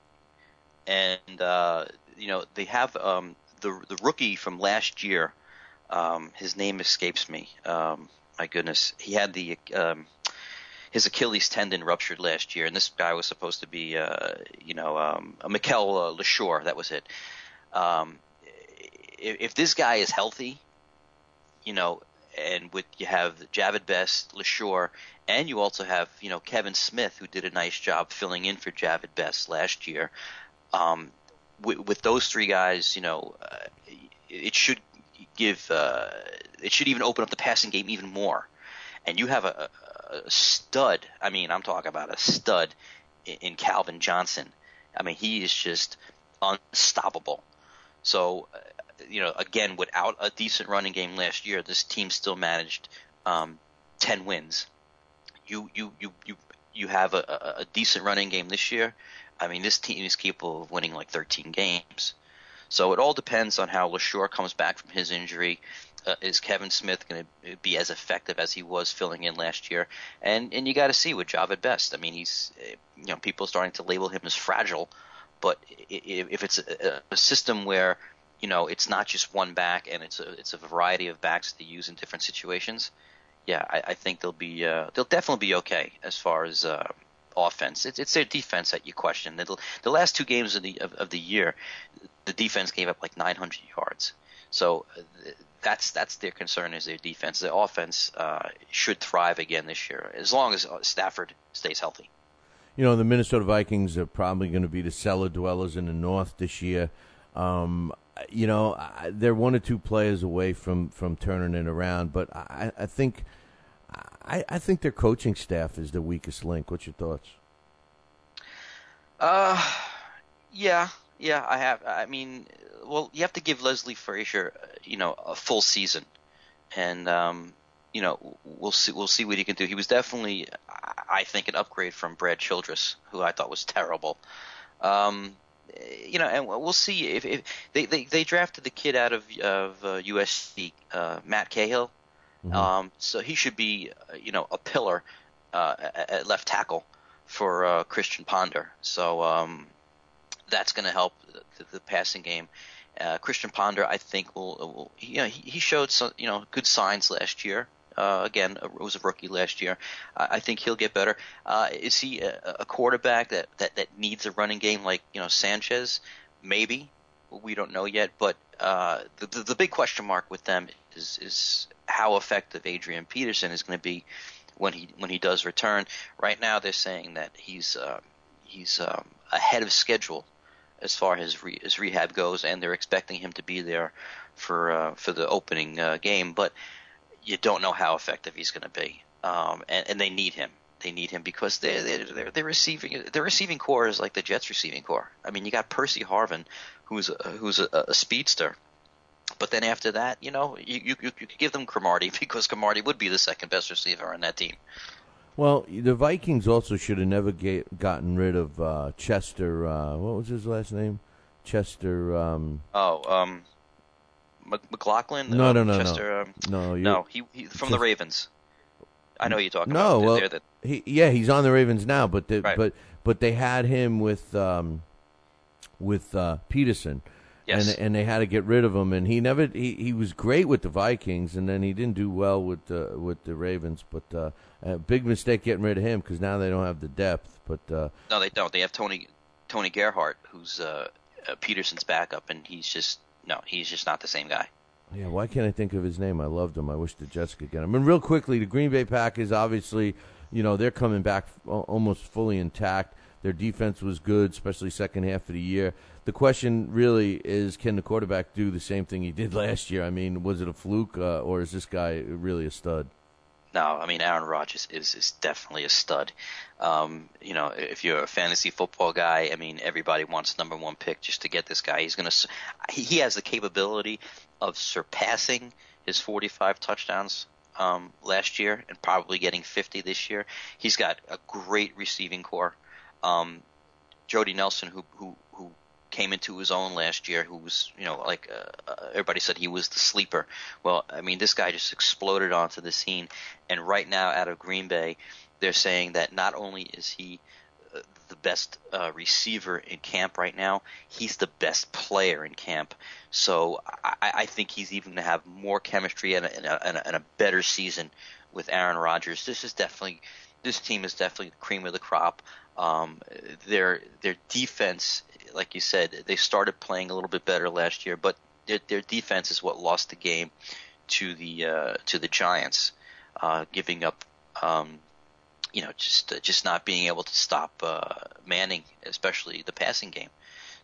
and they have the rookie from last year. His name escapes me. My goodness, he had his Achilles tendon ruptured last year, and this guy was supposed to be a Mikel LeSure. That was it. If this guy is healthy, and you have Javid Best, LeSure, and you also have Kevin Smith, who did a nice job filling in for Javid Best last year. With those three guys, it should even open up the passing game even more. And you have a stud. I mean, I'm talking about a stud in Calvin Johnson. I mean, he is just unstoppable. So, again, without a decent running game last year, this team still managed 10 wins. You have a decent running game this year. I mean, this team is capable of winning like 13 games. So it all depends on how LeSure comes back from his injury. Is Kevin Smith going to be as effective as he was filling in last year? And you got to see with Javid Best. I mean, he's people are starting to label him as fragile, but if it's a system where it's not just one back and it's a variety of backs that they use in different situations, yeah, I think they'll definitely be okay as far as offense. It's their defense that you question. The last two games of the year, the defense gave up like 900 yards. So that's their concern, is their defense. Their offense should thrive again this year as long as Stafford stays healthy. The Minnesota Vikings are probably going to be the cellar dwellers in the North this year. They're one or two players away from turning it around, but I think their coaching staff is the weakest link. What's your thoughts? Yeah, I have. I mean, well, you have to give Leslie Frazier, a full season, and we'll see what he can do. He was definitely, I think, an upgrade from Brad Childress, who I thought was terrible. And we'll see if they drafted the kid out of USC, Matt Cahill. Mm-hmm. So he should be, a pillar at left tackle for Christian Ponder. So that's going to help the passing game. Christian Ponder, I think, will he showed some good signs last year. Again, was a rookie last year. I think he'll get better. Is he a quarterback that needs a running game like Sanchez? Maybe. We don't know yet. But the big question mark with them is how effective Adrian Peterson is going to be when he does return. Right now, they're saying that he's ahead of schedule as far as his rehab goes, and they're expecting him to be there for the opening game. But you don't know how effective he's going to be, and they need him. They need him because their receiving core is like the Jets' receiving core. I mean, you got Percy Harvin, who's a speedster, but then after that, you could give them Cromartie because Cromartie would be the second best receiver on that team. Well, the Vikings also should have never gotten rid of Chester. What was his last name? Chester. McLaughlin. No. Chester. He from the Ravens. I know you're talking about. No, well, he's on the Ravens now, but they had him with Peterson, yes, and they had to get rid of him, and he was great with the Vikings, and then he didn't do well with the Ravens, but a big mistake getting rid of him because now they don't have the depth. But no, they don't. They have Tony Gerhardt, who's Peterson's backup, and he's just not the same guy. Yeah, why can't I think of his name? I loved him. I wish the Jets could get him. And real quickly, the Green Bay Packers, obviously, they're coming back almost fully intact. Their defense was good, especially second half of the year. The question really is, can the quarterback do the same thing he did last year? I mean, was it a fluke, or is this guy really a stud? No, I mean, Aaron Rodgers is definitely a stud. If you're a fantasy football guy, I mean, everybody wants number one pick just to get this guy. He has the capability of surpassing his 45 touchdowns last year and probably getting 50 this year. He's got a great receiving core. Jody Nelson, who came into his own last year, who was, everybody said he was the sleeper. Well, I mean, this guy just exploded onto the scene. And right now out of Green Bay, they're saying that not only is he the best receiver in camp right now, he's the best player in camp. So I think he's even going to have more chemistry and a better season with Aaron Rodgers. This team is definitely the cream of the crop. Their defense, like you said, they started playing a little bit better last year, but their defense is what lost the game to the Giants, giving up. Just not being able to stop Manning, especially the passing game.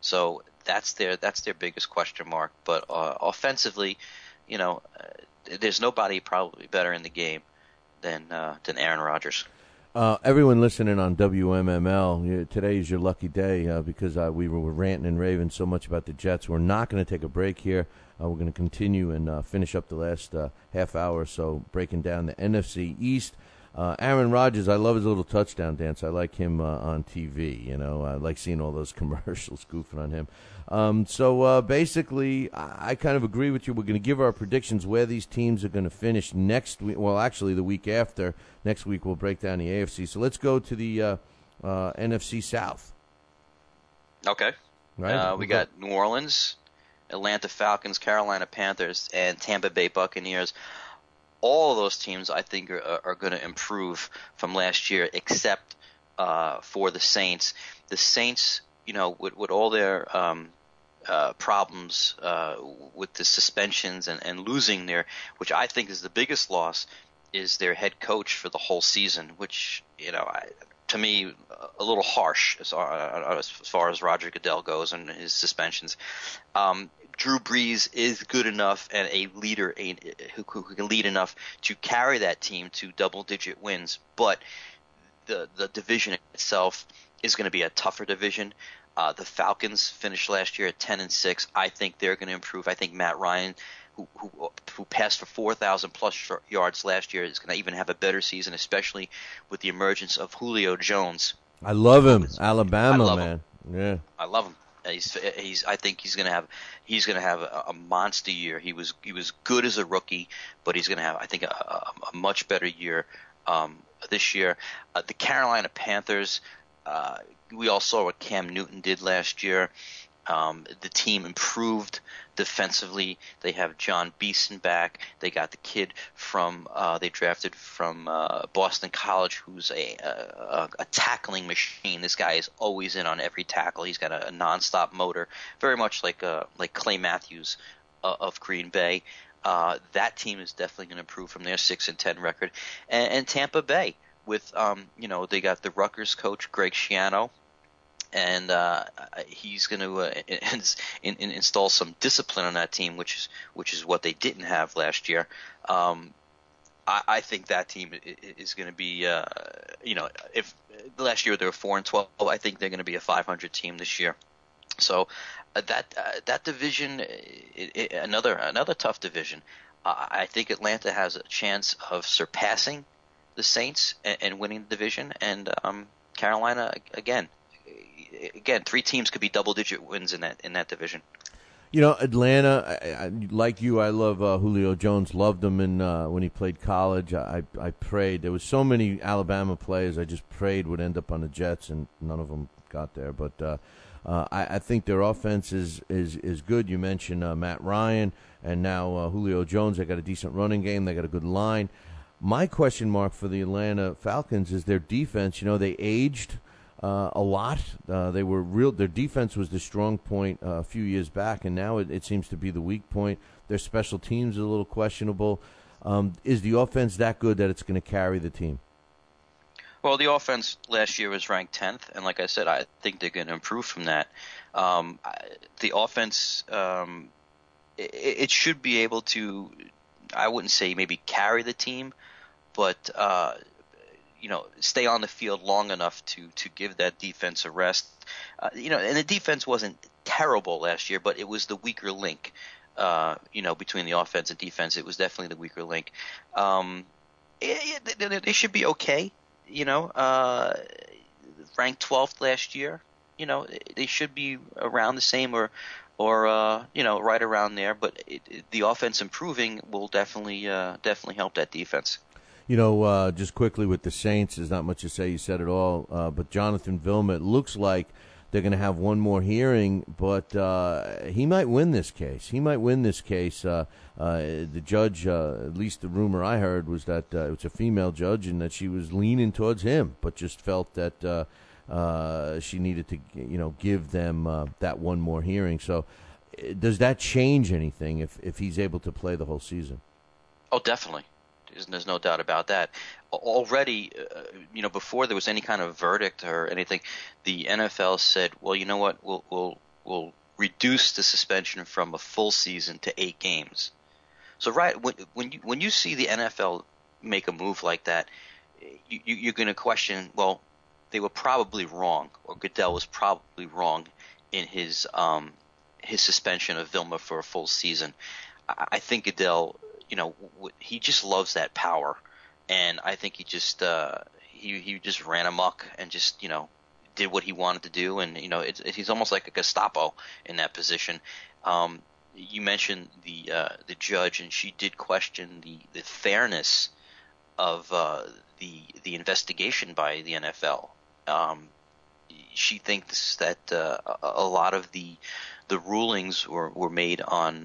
So that's their biggest question mark. But offensively, there's nobody probably better in the game than Aaron Rodgers. Everyone listening on WMML, today is your lucky day because we were ranting and raving so much about the Jets. We're not going to take a break here. We're going to continue and finish up the last half hour or so, breaking down the NFC East. Aaron Rodgers, I love his little touchdown dance. I like him on TV. I like seeing all those commercials goofing on him. So basically, I kind of agree with you. We're going to give our predictions where these teams are going to finish next week. Well, actually, the week after. Next week, we'll break down the AFC. So let's go to the NFC South. Okay. Right. We got New Orleans, Atlanta Falcons, Carolina Panthers, and Tampa Bay Buccaneers. All of those teams, I think, are going to improve from last year, except for the Saints. The Saints, with all their problems with the suspensions and losing which I think is the biggest loss, is their head coach for the whole season, which, to me, a little harsh as far as Roger Goodell goes and his suspensions. Drew Brees is good enough and a leader who can lead enough to carry that team to double-digit wins, but the division itself is going to be a tougher division. The Falcons finished last year at 10-6. I think they're going to improve. I think Matt Ryan, who passed for 4,000-plus yards last year, is going to even have a better season, especially with the emergence of Julio Jones. I love him, Alabama, man. Yeah, I love him. I think he's going to have a monster year. He was good as a rookie, but he's going to have, I think, a much better year this year. The Carolina Panthers, we all saw what Cam Newton did last year. The team improved defensively. They have John Beeson back. They got the kid they drafted from Boston College, who's a tackling machine. This guy is always in on every tackle. He's got a nonstop motor, very much like Clay Matthews of Green Bay. That team is definitely going to improve from their 6-10 record. And Tampa Bay with they got the Rutgers coach Greg Schiano. and he's going to install some discipline on that team, which is what they didn't have last year. I think that team is going to be, if last year they were 4-12, I think they're going to be a 500 team this year. So that division, another tough division. I think Atlanta has a chance of surpassing the Saints and winning the division, and Carolina again, 3 teams could be double-digit wins in that division. Atlanta, I like you, I love Julio Jones. Loved him when he played college. I prayed. There was so many Alabama players I just prayed would end up on the Jets, and none of them got there. But I think their offense is good. You mentioned Matt Ryan, and now Julio Jones. They got a decent running game. They got a good line. My question mark for the Atlanta Falcons is their defense. They aged a lot. Their defense was the strong point a few years back, and now it seems to be the weak point. Their special teams are a little questionable. Is the offense that good that it's going to carry the team? Well, the offense last year was ranked 10th, and like I said, I think they're going to improve from that. The offense, it should be able to, I wouldn't say maybe carry the team, but stay on the field long enough to give that defense a rest. And the defense wasn't terrible last year, but it was the weaker link. Between the offense and defense, it was definitely the weaker link. They should be okay. Ranked 12th last year. They should be around the same or right around there. But the offense improving will definitely help that defense. Just quickly with the Saints, there's not much to say. You said it all. But Jonathan Vilma, it looks like they're going to have one more hearing, but he might win this case. The judge, at least the rumor I heard, was that it was a female judge and that she was leaning towards him, but just felt that she needed to, give them that one more hearing. So does that change anything if he's able to play the whole season? Oh, definitely. There's no doubt about that. Already, before there was any kind of verdict or anything, the NFL said, well, you know what, we'll reduce the suspension from a full season to 8 games. So right when you see the NFL make a move like that, you're going to question, well, they were probably wrong, or Goodell was probably wrong in his suspension of Vilma for a full season. I think Goodell, he just loves that power, and I think he just ran amok and just did what he wanted to do, and he's almost like a Gestapo in that position. You mentioned the judge, and she did question the fairness of the investigation by the NFL. She thinks that a lot of the rulings were made on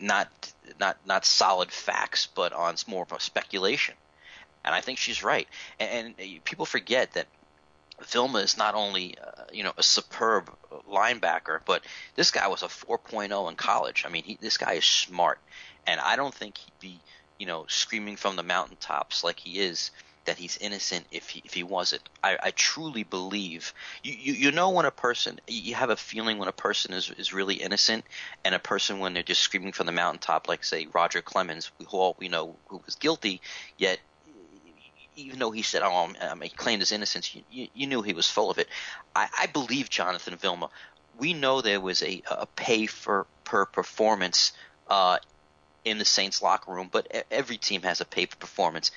not solid facts, but on more of a speculation. And I think she's right. And people forget that Vilma is not only a superb linebacker, but this guy was a 4.0 in college. I mean, this guy is smart, and I don't think he'd be screaming from the mountaintops like he is that he's innocent if he wasn't. I truly believe when a person, you have a feeling when a person is really innocent, and a person when they're just screaming from the mountaintop, like say Roger Clemens, who we know who was guilty, yet even though he said, he claimed his innocence, you knew he was full of it. I believe Jonathan Vilma. We know there was a pay per performance in the Saints locker room, but every team has a pay per performance.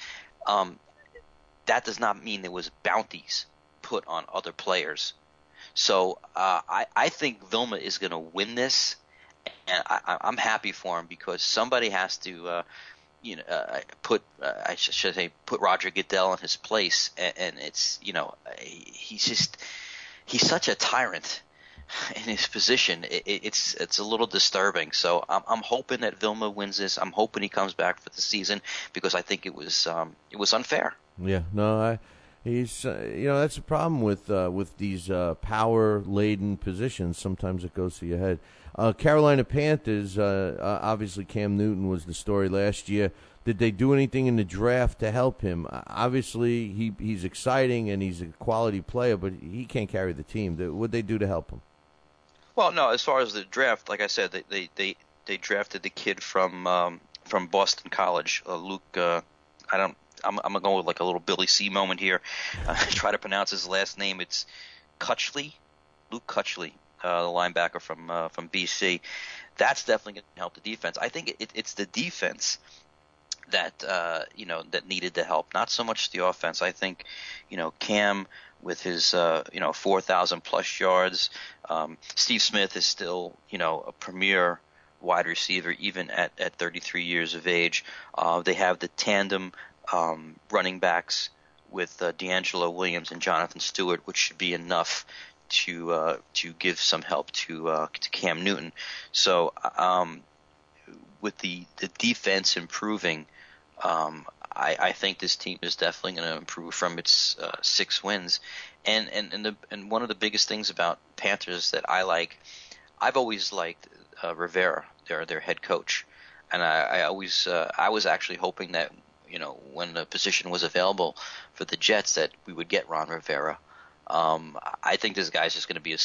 That does not mean there was bounties put on other players. So I think Vilma is going to win this, and I'm happy for him because somebody has to put Roger Goodell in his place, and it's he's such a tyrant in his position. It's a little disturbing. So I'm hoping that Vilma wins this. I'm hoping he comes back for the season because I think it was unfair. Yeah, no, he's that's a problem with these power-laden positions. Sometimes it goes to your head. Carolina Panthers, obviously Cam Newton was the story last year. Did they do anything in the draft to help him? Obviously, he's exciting and he's a quality player, but he can't carry the team. What'd they do to help him? Well, no, as far as the draft, like I said, they drafted the kid from Boston College, Luke. I'm gonna go with like a little Billy C moment here. Try to pronounce his last name. It's Cutchley, Luke Cutchley, the linebacker from BC. That's definitely going to help the defense. I think it's the defense that that needed the help, not so much the offense. I think Cam with his 4,000 plus yards. Steve Smith is still a premier wide receiver even at 33 years of age. They have the tandem running backs with D'Angelo Williams and Jonathan Stewart, which should be enough to give some help to Cam Newton. So with the defense improving, I think this team is definitely going to improve from its 6 wins. And one of the biggest things about Panthers that I've always liked Rivera, their head coach, and I was actually hoping that when the position was available for the Jets that we would get Ron Rivera. I think this guy's just going to be a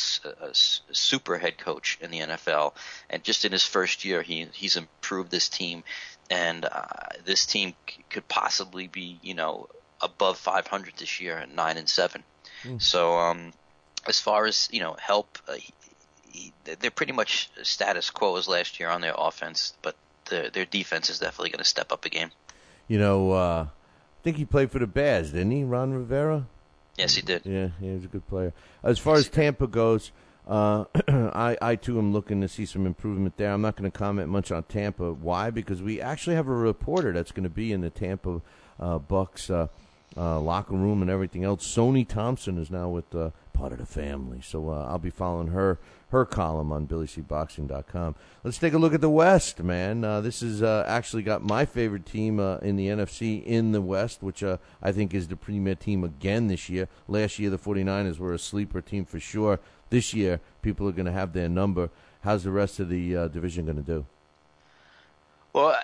super head coach in the NFL, and just in his first year, he's improved this team, and this team could possibly be above 500 this year at 9-7. So as far as help, they're pretty much status quo as last year on their offense, but their defense is definitely going to step up a game. I think he played for the Bears, didn't he, Ron Rivera? Yes, he did. Yeah, he was a good player. As far as Tampa goes, I too am looking to see some improvement there. I'm not going to comment much on Tampa. Why? Because we actually have a reporter that's going to be in the Tampa Bucks locker room and everything else. Sony Thompson is now with part of the family, so I'll be following her column on BillyCBoxing.com. Let's take a look at the West, man. This is actually got my favorite team in the NFC in the West, which I think is the premier team again this year. Last year, the 49ers were a sleeper team for sure. This year, people are going to have their number. How's the rest of the division going to do? Well,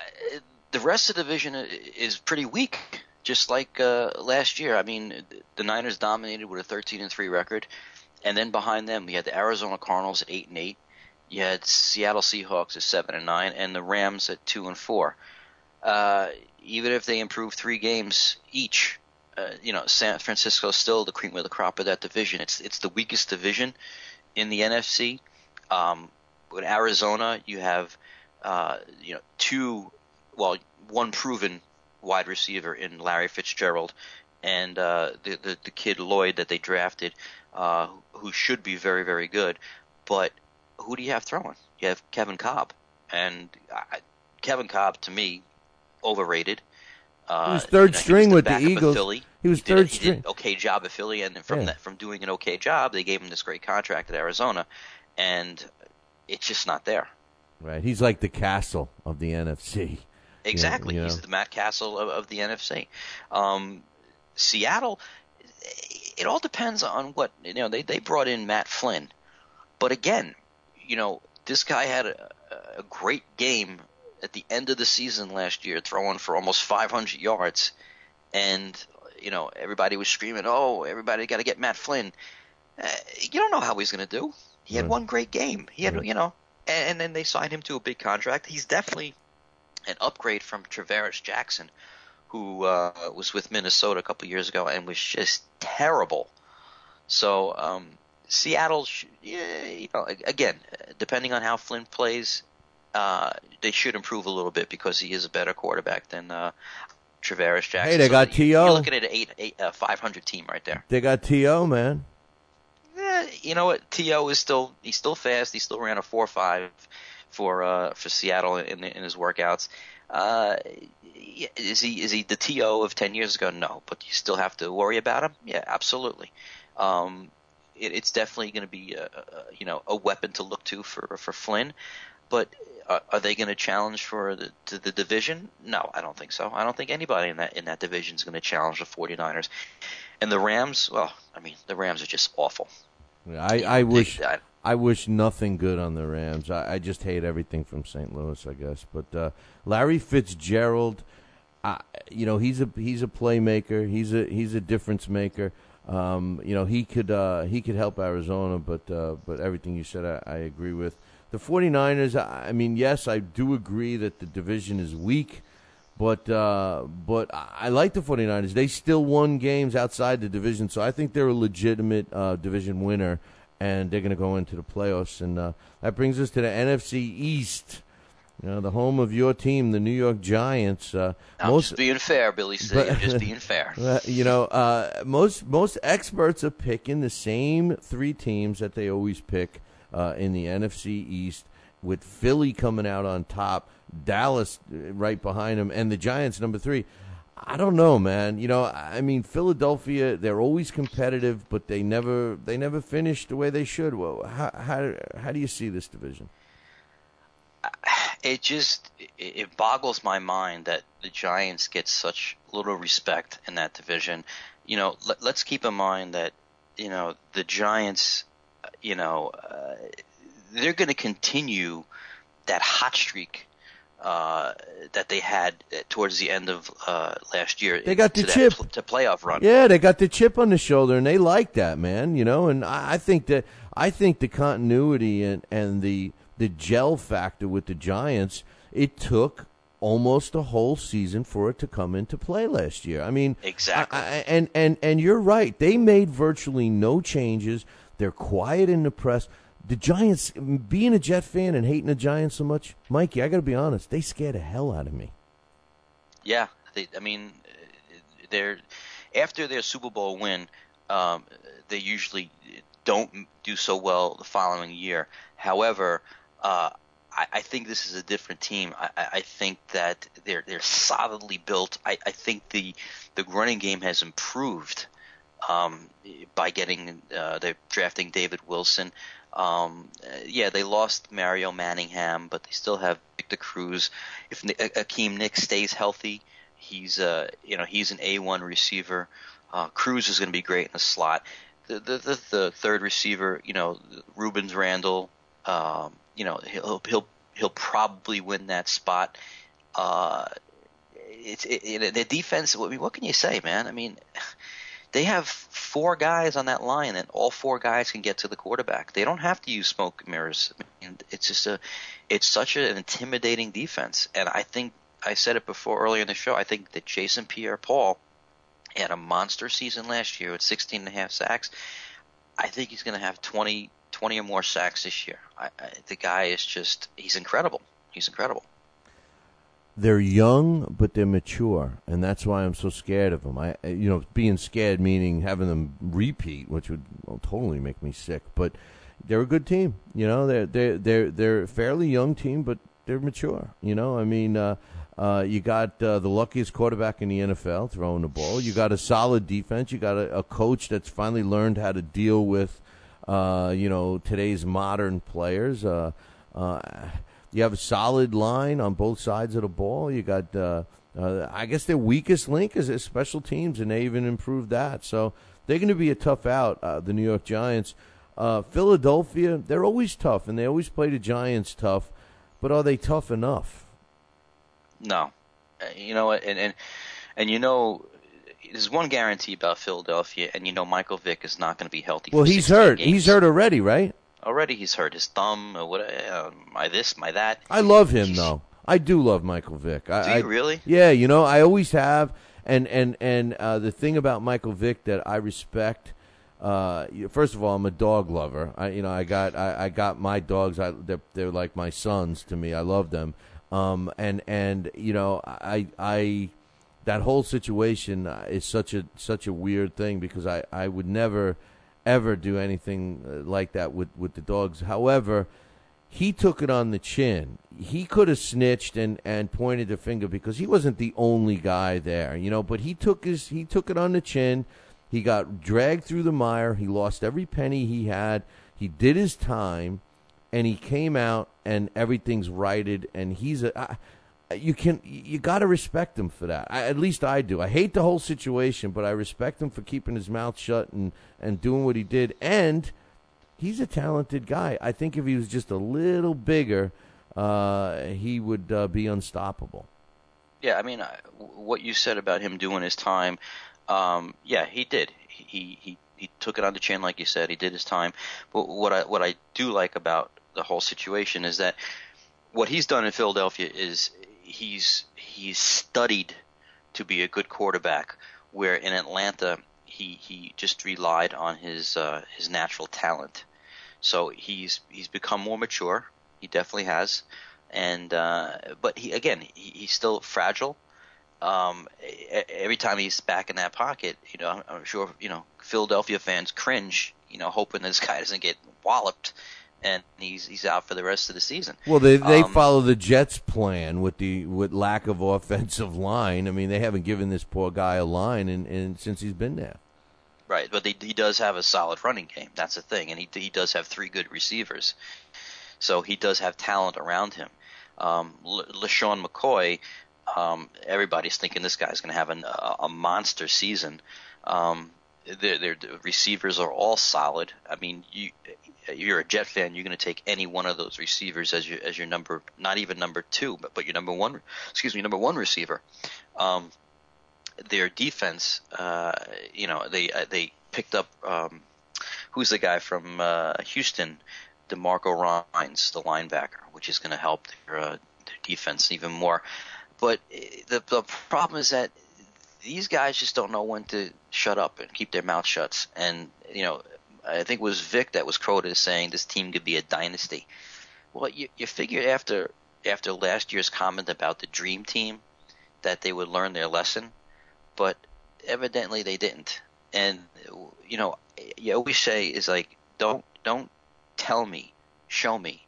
the rest of the division is pretty weak, just like last year. I mean, the Niners dominated with a 13-3 record. And then behind them, we had the Arizona Cardinals at 8-8. You had Seattle Seahawks at 7-9, and the Rams at 2-4. Even if they improve 3 games each, San Francisco's still the cream of the crop of that division. It's the weakest division in the NFC. With Arizona, you have one proven wide receiver in Larry Fitzgerald, and the kid Lloyd that they drafted, who should be very, very good. But who do you have throwing? You have Kevin Cobb. And Kevin Cobb, to me, overrated. He was third string with the Eagles. He was third string. He did an okay job at Philly, and from doing an okay job, they gave him this great contract at Arizona, and it's just not there. Right. He's like the Castle of the NFC. Exactly. He's the Matt Castle of the NFC. Seattle, it all depends on what they brought in Matt Flynn, but again, this guy had a great game at the end of the season last year, throwing for almost 500 yards, and everybody was screaming, "Oh, everybody got to get Matt Flynn." You don't know how he's going to do. He had one great game. He had and then they signed him to a big contract. He's definitely an upgrade from Travaris Jackson, who was with Minnesota a couple years ago and was just terrible. So Seattle, again, depending on how Flynn plays, they should improve a little bit because he is a better quarterback than Travaris Jackson. Hey, they got T.O. You're looking at a 500 team right there. They got T.O., man. You know what? T.O. is still fast. He still ran a 4.5 for Seattle in his workouts. Is he the T.O. of 10 years ago? No, but you still have to worry about him. Yeah, absolutely. It's definitely going to be a weapon to look to for Flynn. But are they going to challenge for the division? No, I don't think so. I don't think anybody in that division is going to challenge the 49ers. And the Rams, the Rams are just awful. I wish nothing good on the Rams. I just hate everything from St. Louis, I guess. But Larry Fitzgerald, he's a playmaker. He's a difference maker. He could help Arizona, but everything you said, I agree with. The 49ers, I mean, yes, I do agree that the division is weak, but I like the 49ers. They still won games outside the division, so I think they're a legitimate division winner, and they're going to go into the playoffs. And that brings us to the NFC East. The home of your team, the New York Giants. I'm just being fair, Billy C. I'm just being fair. Most experts are picking the same three teams that they always pick in the NFC East, with Philly coming out on top, Dallas right behind them, and the Giants number 3. I don't know, man. Philadelphia, they're always competitive, but they never finish the way they should. Well, how do you see this division? It boggles my mind that the Giants get such little respect in that division. Let's keep in mind that the Giants, they're going to continue that hot streak that they had towards the end of last year. They got the chip to playoff run. Yeah, they got the chip on the shoulder, and they like that, man. And I think the continuity and the gel factor with the Giants, it took almost a whole season for it to come into play last year. I mean, exactly. And you're right. They made virtually no changes. They're quiet in the press. The Giants, being a Jet fan and hating the Giants so much, Mikey, I got to be honest, they scare the hell out of me. Yeah, they're after their Super Bowl win, they usually don't do so well the following year. However, I think this is a different team. I think that they're solidly built. I think the running game has improved by they're drafting David Wilson. They lost Mario Manningham, but they still have Victor Cruz. If Akeem Nicks stays healthy, he's an A1 receiver. Cruz is going to be great in the slot. The third receiver, Rubens Randall, he'll probably win that spot. The defense. What can you say, man? I mean, they have 4 guys on that line, and all 4 guys can get to the quarterback. They don't have to use smoke mirrors. I mean, it's such an intimidating defense. And I think I said it before earlier in the show. I think that Jason Pierre-Paul had a monster season last year with 16.5 sacks. I think he's going to have 20 or more sacks this year. The guy is he's incredible. He's incredible. They're young, but they're mature, and that's why I'm so scared of them. Being scared meaning having them repeat, which would totally make me sick. But they're a good team. They're a fairly young team, but they're mature. You got the luckiest quarterback in the NFL throwing the ball. You got a solid defense. You got a coach that's finally learned how to deal with today's modern players. You have a solid line on both sides of the ball. You got, I guess their weakest link is special teams, and they even improved that. So they're going to be a tough out, the New York Giants. Philadelphia, they're always tough, and they always play the Giants tough. But are they tough enough? No. And there's one guarantee about Philadelphia, and Michael Vick is not going to be healthy. Well, he's hurt. Games. He's hurt already, right? Already he's hurt his thumb, or my this, my that. I love him, though. I do love Michael Vick. Do you really? Yeah, I always have. And the thing about Michael Vick that I respect, first of all, I'm a dog lover. I got my dogs. They're like my sons to me. I love them. That whole situation is such a weird thing, because I would never ever do anything like that with the dogs. However, he took it on the chin. He could have snitched and pointed the finger, because he wasn't the only guy there, but he took it on the chin. He got dragged through the mire. He lost every penny he had. He did his time, and he came out, and everything's righted, and he's you got to respect him for that. At least I do. I hate the whole situation, but I respect him for keeping his mouth shut and doing what he did. And he's a talented guy. I think if he was just a little bigger, he would be unstoppable. Yeah, I mean, what you said about him doing his time, yeah, he did. He took it on the chin, like you said. He did his time. But what I do like about the whole situation is that what he's done in Philadelphia is he's studied to be a good quarterback, where in Atlanta he just relied on his natural talent. So he's become more mature. He definitely has. And but he's still fragile. Every time he's back in that pocket, I'm sure Philadelphia fans cringe, hoping this guy doesn't get walloped, and he's out for the rest of the season. Well, they follow the Jets' plan with lack of offensive line. I mean, they haven't given this poor guy a line and since he's been there. Right, but he does have a solid running game. That's the thing, and he does have 3 good receivers, so he does have talent around him. LaShawn McCoy, everybody's thinking this guy's going to have a monster season. Their receivers are all solid. I mean, you're a Jet fan, you're going to take any one of those receivers as your number, not even number 2, but your number one receiver. Their defense, they picked up who's the guy from Houston, DeMarco Ryans, the linebacker, which is going to help their defense even more. But the problem is that these guys just don't know when to shut up and keep their mouth shut. And I think it was Vic that was quoted as saying this team could be a dynasty. Well, you figured after last year's comment about the dream team that they would learn their lesson, but evidently they didn't. And you always say is like don't tell me, show me.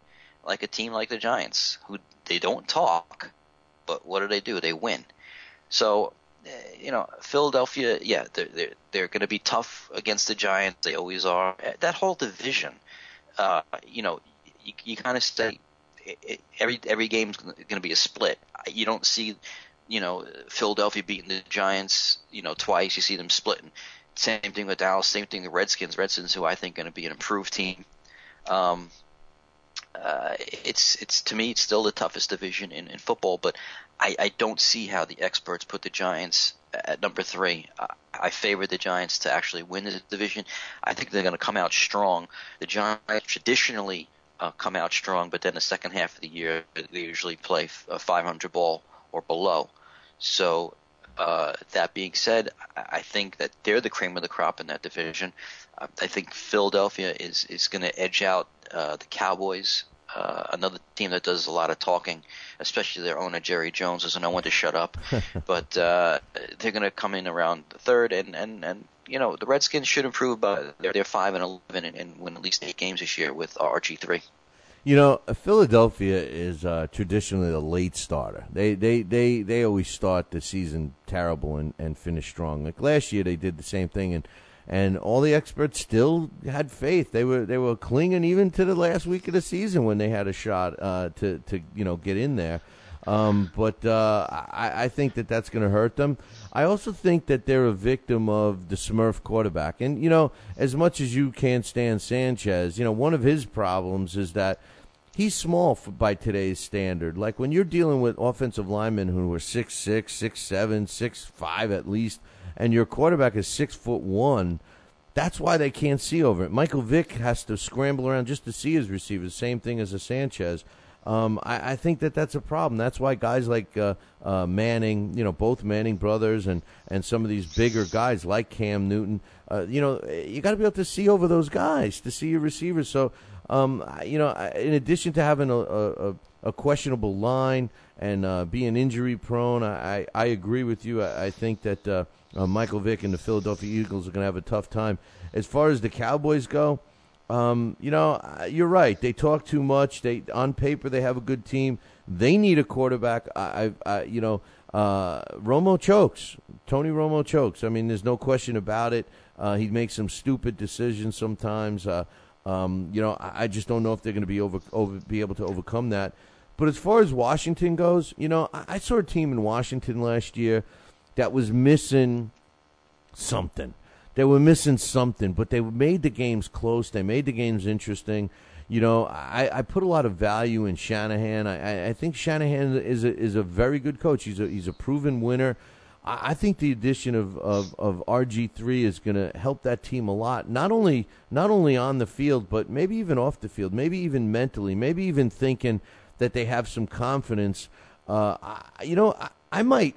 Like a team like the Giants, who they don't talk, but what do? They win. So, Philadelphia, yeah, they're going to be tough against the Giants. They always are. That whole division, you kind of say every game's going to be a split. You don't see, Philadelphia beating the Giants, twice. You see them splitting. Same thing with Dallas. Same thing with Redskins. Redskins, who I think going to be an improved team. It's to me, it's still the toughest division in football, but I don't see how the experts put the Giants at number 3. I favor the Giants to actually win the division. I think they're going to come out strong. The Giants traditionally come out strong, but then the second half of the year they usually play a 500 ball or below. So that being said, I think that they're the cream of the crop in that division. I think Philadelphia is going to edge out the Cowboys, another team that does a lot of talking, especially their owner Jerry Jones doesn't know when to shut up. But they're going to come in around the third, and the Redskins should improve, but they're 5-11 and win at least 8 games this year with RG3. Philadelphia is traditionally a late starter. They always start the season terrible and finish strong. Like last year, they did the same thing, and all the experts still had faith. They were clinging even to the last week of the season when they had a shot to get in there. But I think that's going to hurt them. I also think that they're a victim of the Smurf quarterback. And, as much as you can't stand Sanchez, one of his problems is that he's small by today's standard. Like when you're dealing with offensive linemen who are 6'6", 6'7", 6'5" at least, and your quarterback is 6'1", that's why they can't see over it. Michael Vick has to scramble around just to see his receivers. Same thing as a Sanchez. I think that's a problem. That's why guys like Manning, both Manning brothers, and some of these bigger guys like Cam Newton, you got to be able to see over those guys to see your receivers. So, in addition to having a questionable line and being injury prone, I agree with you. I think that Michael Vick and the Philadelphia Eagles are going to have a tough time. As far as the Cowboys go, you're right. They talk too much. On paper they have a good team. They need a quarterback. Romo chokes. Tony Romo chokes. I mean, there's no question about it. He makes some stupid decisions sometimes. I just don't know if they're going to be able to overcome that. But as far as Washington goes, I saw a team in Washington last year that was missing something. They were missing something, but they made the games close. They made the games interesting. I put a lot of value in Shanahan. I think Shanahan is a very good coach. He's a proven winner. I think the addition of RG3 is going to help that team a lot. Not only on the field, but maybe even off the field. Maybe even mentally. Maybe even thinking that they have some confidence. I might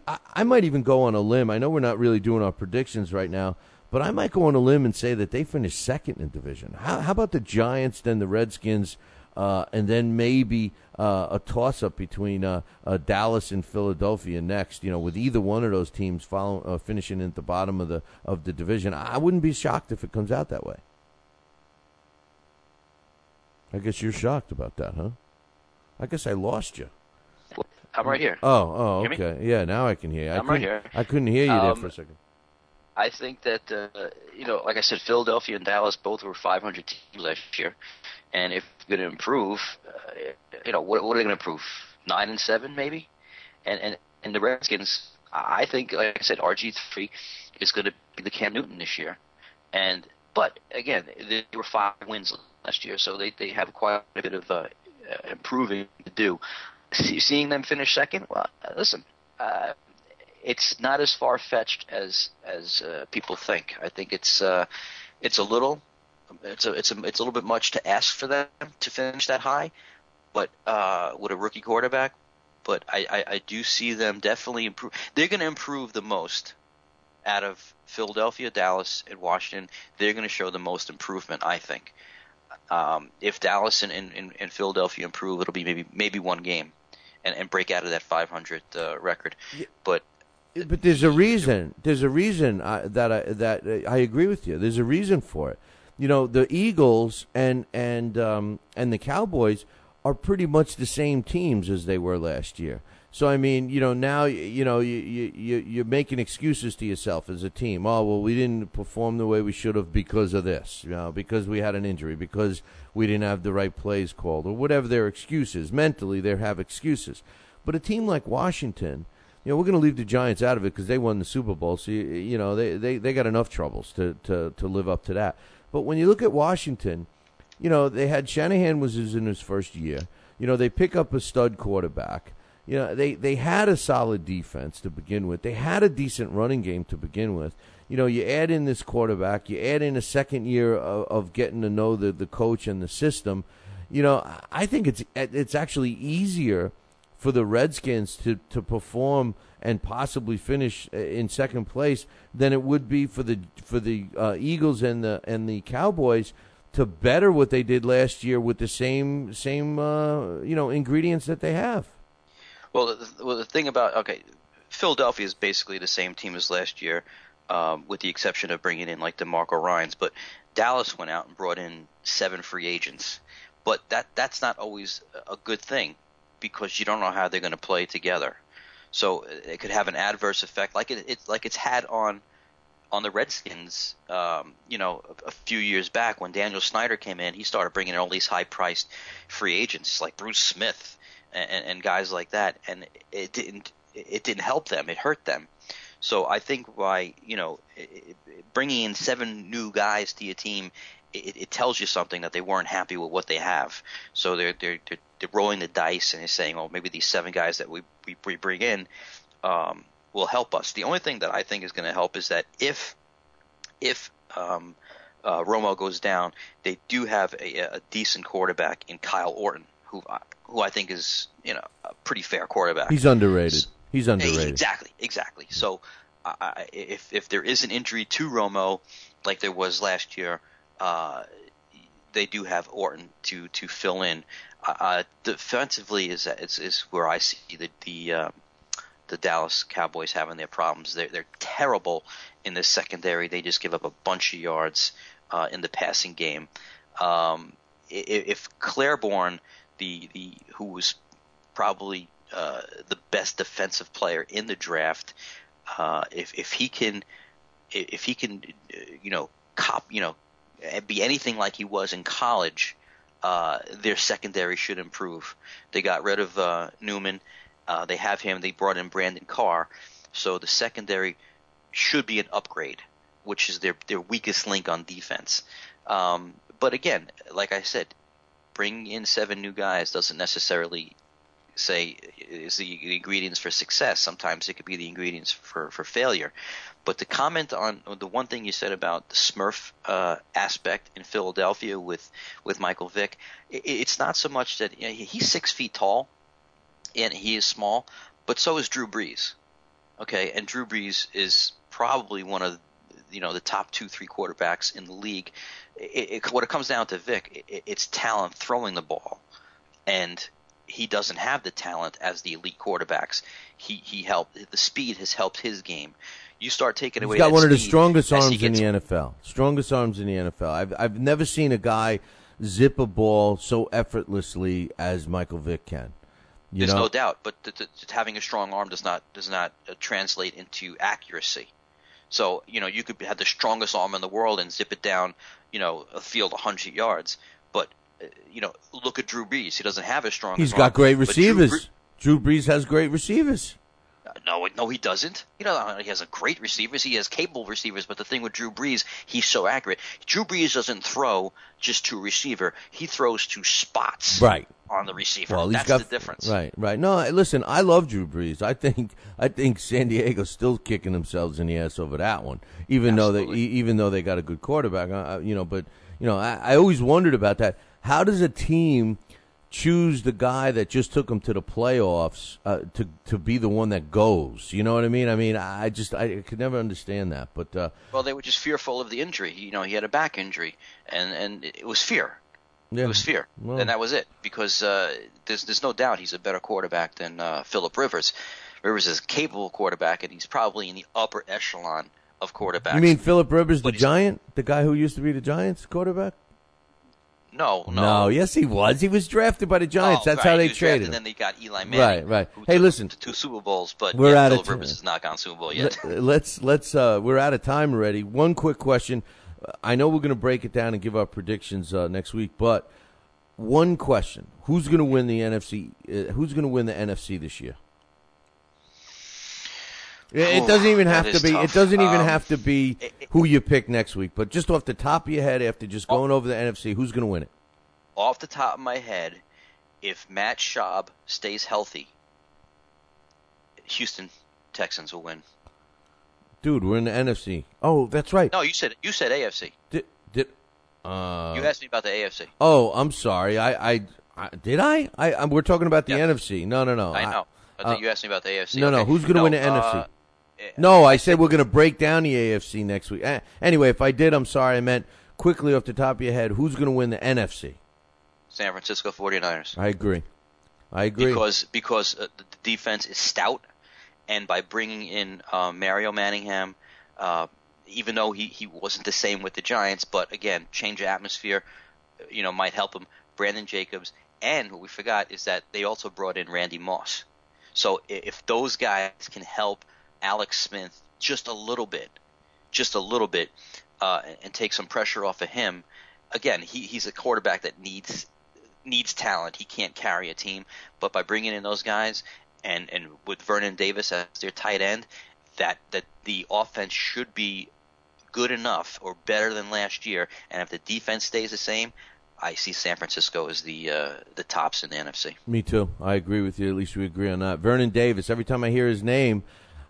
even go on a limb. I know we're not really doing our predictions right now, but I might go on a limb and say that they finish second in division. How about the Giants, then the Redskins, and then maybe a toss-up between Dallas and Philadelphia next? With either one of those teams finishing at the bottom of the division, I wouldn't be shocked if it comes out that way. I guess you're shocked about that, huh? I guess I lost you. I'm right here. Oh, okay. Yeah, now I can hear you. I'm right here. I couldn't hear you there for a second. I think that, like I said, Philadelphia and Dallas both were 500 teams last year. And if they're going to improve, what are they going to improve? 9-7 maybe? And the Redskins, I think, like I said, RG3 is going to be the Cam Newton this year. But, again, they were 5 wins last year, so they have quite a bit of improving to do. Seeing them finish second, well, listen, it's not as far-fetched as people think. I think it's a little bit much to ask for them to finish that high, but with a rookie quarterback. But I do see them definitely improve. They're going to improve the most out of Philadelphia, Dallas, and Washington. They're going to show the most improvement, I think. If Dallas and Philadelphia improve, it'll be maybe one game, and break out of that 500 record. But there's a reason. There's a reason that I agree with you. There's a reason for it. The Eagles and the Cowboys are pretty much the same teams as they were last year. So, I mean, now, you're making excuses to yourself as a team. Oh, well, we didn't perform the way we should have because of this, because we had an injury, because we didn't have the right plays called, or whatever their excuse is. Mentally, they have excuses. But a team like Washington, we're going to leave the Giants out of it because they won the Super Bowl. So, they got enough troubles to live up to that. But when you look at Washington, they had Shanahan was in his first year. They pick up a stud quarterback. They had a solid defense to begin with. They had a decent running game to begin with. You add in this quarterback. You add in a second year of getting to know the coach and the system. I think it's actually easier for the Redskins to perform and possibly finish in second place than it would be for the Eagles and the Cowboys to better what they did last year with the same ingredients that they have. Well, the thing about Philadelphia is basically the same team as last year, with the exception of bringing in like DeMarco Ryans. But Dallas went out and brought in 7 free agents. But that's not always a good thing because you don't know how they're going to play together. So it could have an adverse effect, like it's had on the Redskins. A few years back when Daniel Snyder came in, he started bringing in all these high-priced free agents like Bruce Smith. And guys like that, and it didn't help them. It hurt them. So I think by bringing in 7 new guys to your team, it tells you something that they weren't happy with what they have. So they're rolling the dice and they're saying, oh, maybe these 7 guys that we bring in will help us. The only thing that I think is going to help is that if Romo goes down, they do have a decent quarterback in Kyle Orton, who I think is a pretty fair quarterback. He's underrated. Exactly. So if there is an injury to Romo like there was last year, they do have Orton to fill in. Defensively is where I see the Dallas Cowboys having their problems. They're terrible in the secondary. They just give up a bunch of yards in the passing game. If Claiborne, who was probably the best defensive player in the draft, if he can be anything like he was in college, their secondary should improve. They got rid of Newman. They have him. They brought in Brandon Carr. So the secondary should be an upgrade, which is their weakest link on defense. But again, like I said, bringing in 7 new guys doesn't necessarily say is the ingredients for success. Sometimes it could be the ingredients for failure. But to comment on the one thing you said about the Smurf aspect in Philadelphia with Michael Vick, it's not so much that he's 6 feet tall and he is small, but so is Drew Brees. Okay, and Drew Brees is probably one of the top 2-3 quarterbacks in the league. What it comes down to Vick, it's talent throwing the ball, and he doesn't have the talent as the elite quarterbacks. He helped. The speed has helped his game. You start taking away. He's got that one of the speed strongest as he arms in the gets- NFL. Strongest arms in the NFL. I've never seen a guy zip a ball so effortlessly as Michael Vick can. There's no doubt, but having a strong arm does not translate into accuracy. So you could have the strongest arm in the world and zip it down a field 100 yards, but look at Drew Brees. He doesn't have a strong. He's got great receivers. Drew Brees has great receivers. No, he doesn't. He has a great receivers. He has capable receivers. But the thing with Drew Brees, he's so accurate. Drew Brees doesn't throw just to a receiver. He throws to spots. Right. On the receiver. Well, That's the difference. Right. No, listen, I love Drew Brees. I think San Diego's still kicking themselves in the ass over that one, even though they got a good quarterback. I always wondered about that. How does a team choose the guy that just took them to the playoffs to be the one that goes? You know what I mean? I could never understand that. But well, they were just fearful of the injury. He had a back injury, and it was fear. Yeah. It was fear, and that was it. Because there's no doubt he's a better quarterback than Phillip Rivers. Rivers is a capable quarterback, and he's probably in the upper echelon of quarterbacks. You mean Phillip Rivers, the Giant, the guy who used to be the Giants quarterback? No. Yes, he was. He was drafted by the Giants. That's how they traded him. And then they got Eli Manning. Right. Who Hey, took listen. him to 2 Super Bowls, but Phillip Rivers has not gone Super Bowl yet. Let's. We're out of time already. One quick question. I know we're going to break it down and give our predictions next week, but one question: who's going to win the NFC? Who's going to win the NFC this year? It doesn't even have to be. Tough. It doesn't even have to be who you pick next week. But just off the top of your head, after just going over the NFC, who's going to win it? Off the top of my head, if Matt Schaub stays healthy, Houston Texans will win. Dude, we're in the NFC. Oh, that's right. No, you said AFC. You asked me about the AFC. Oh, I'm sorry. I did I? We're talking about the NFC. No. I know. I think you asked me about the AFC. No. Who's going to win the NFC? No, I said we're going to break down the AFC next week. Anyway, if I did, I'm sorry. I meant quickly off the top of your head, who's going to win the NFC? San Francisco 49ers. I agree. Because the defense is stout, and by bringing in Mario Manningham, even though he wasn't the same with the Giants, but again, change of atmosphere, might help him. Brandon Jacobs, and what we forgot is that they also brought in Randy Moss. So if those guys can help Alex Smith just a little bit, and take some pressure off of him, again, he's a quarterback that needs talent. He can't carry a team, but by bringing in those guys and with Vernon Davis as their tight end, that the offense should be good enough or better than last year. And if the defense stays the same, I see San Francisco as the tops in the NFC. Me too. I agree with you. At least we agree on that. Vernon Davis, every time I hear his name,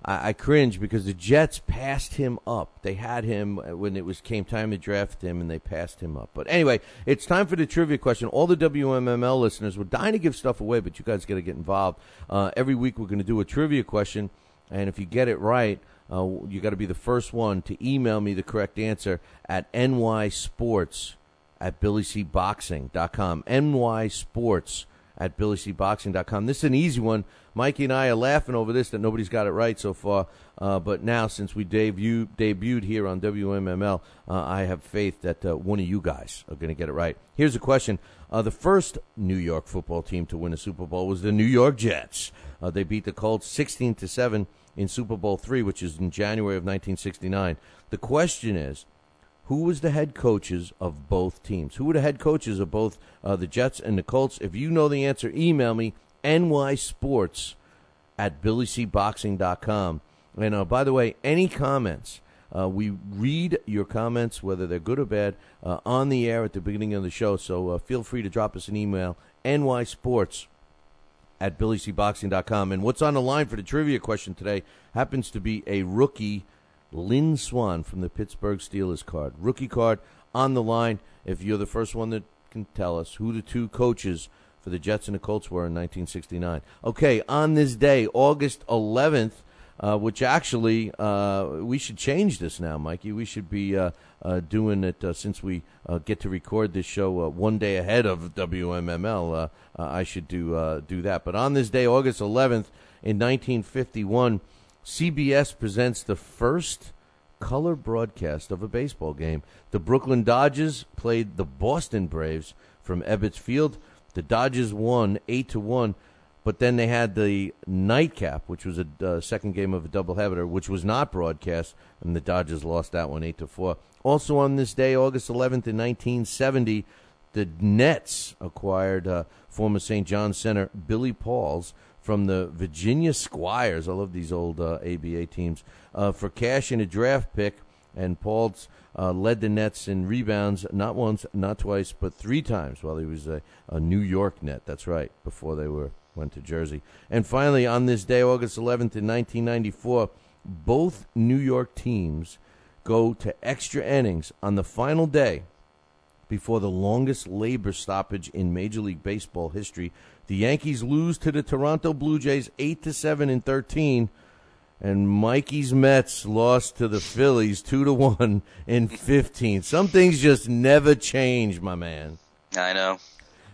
I cringe because the Jets passed him up. They had him when came time to draft him, and they passed him up. But anyway, it's time for the trivia question. All the WMML listeners, we're dying to give stuff away, but you guys got to get involved. Every week we're going to do a trivia question, and if you get it right, you got to be the first one to email me the correct answer at nysports@billycboxing.com. nysports@billycboxing.com. This is an easy one. Mikey and I are laughing over this that nobody's got it right so far. But now, since we debuted here on WMML, I have faith that one of you guys are going to get it right. Here's a question. The first New York football team to win a Super Bowl was the New York Jets. They beat the Colts 16-7 in Super Bowl III, which is in January of 1969. The question is, who was the head coaches of both teams? Who were the head coaches of both the Jets and the Colts? If you know the answer, email me, nysports@billycboxing.com. And by the way, any comments We read your comments, whether they're good or bad, on the air at the beginning of the show. So feel free to drop us an email, nysports@BillyCBoxing.com. And what's on the line for the trivia question today happens to be a rookie, Lynn Swan from the Pittsburgh Steelers card. Rookie card on the line. If you're the first one that can tell us who the two coaches for the Jets and the Colts were in 1969. Okay, on this day, August 11th, which actually we should change this now, Mikey. We should be doing it since we get to record this show one day ahead of WMML. I should do that. But on this day, August 11th, in 1951, CBS presents the first color broadcast of a baseball game. The Brooklyn Dodgers played the Boston Braves from Ebbets Field. The Dodgers won 8-1, but then they had the nightcap, which was a second game of a doubleheader, which was not broadcast, and the Dodgers lost that one 8-4. Also on this day, August 11th in 1970, the Nets acquired former St. John's center Billy Pauls from the Virginia Squires. I love these old ABA teams. For cash in a draft pick, and Pauls led the Nets in rebounds not once, not twice, but 3 times while he was a New York Net. That's right, before they went to Jersey. And finally, on this day, August 11th in 1994, both New York teams go to extra innings on the final day before the longest labor stoppage in Major League Baseball history. The Yankees lose to the Toronto Blue Jays 8-7 in 13, and Mikey's Mets lost to the Phillies 2-1 in 15. Some things just never change, my man. I know.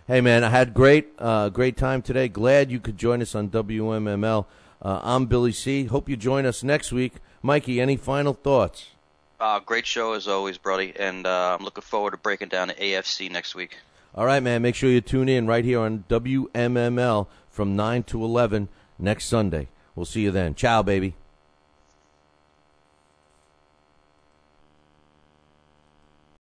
Hey, man, I had great time today. Glad you could join us on WMML. I'm Billy C. Hope you join us next week. Mikey, any final thoughts? Great show as always, Brody, and I'm looking forward to breaking down the AFC next week. All right, man. Make sure you tune in right here on WMML from 9 to 11 next Sunday. We'll see you then. Ciao, baby.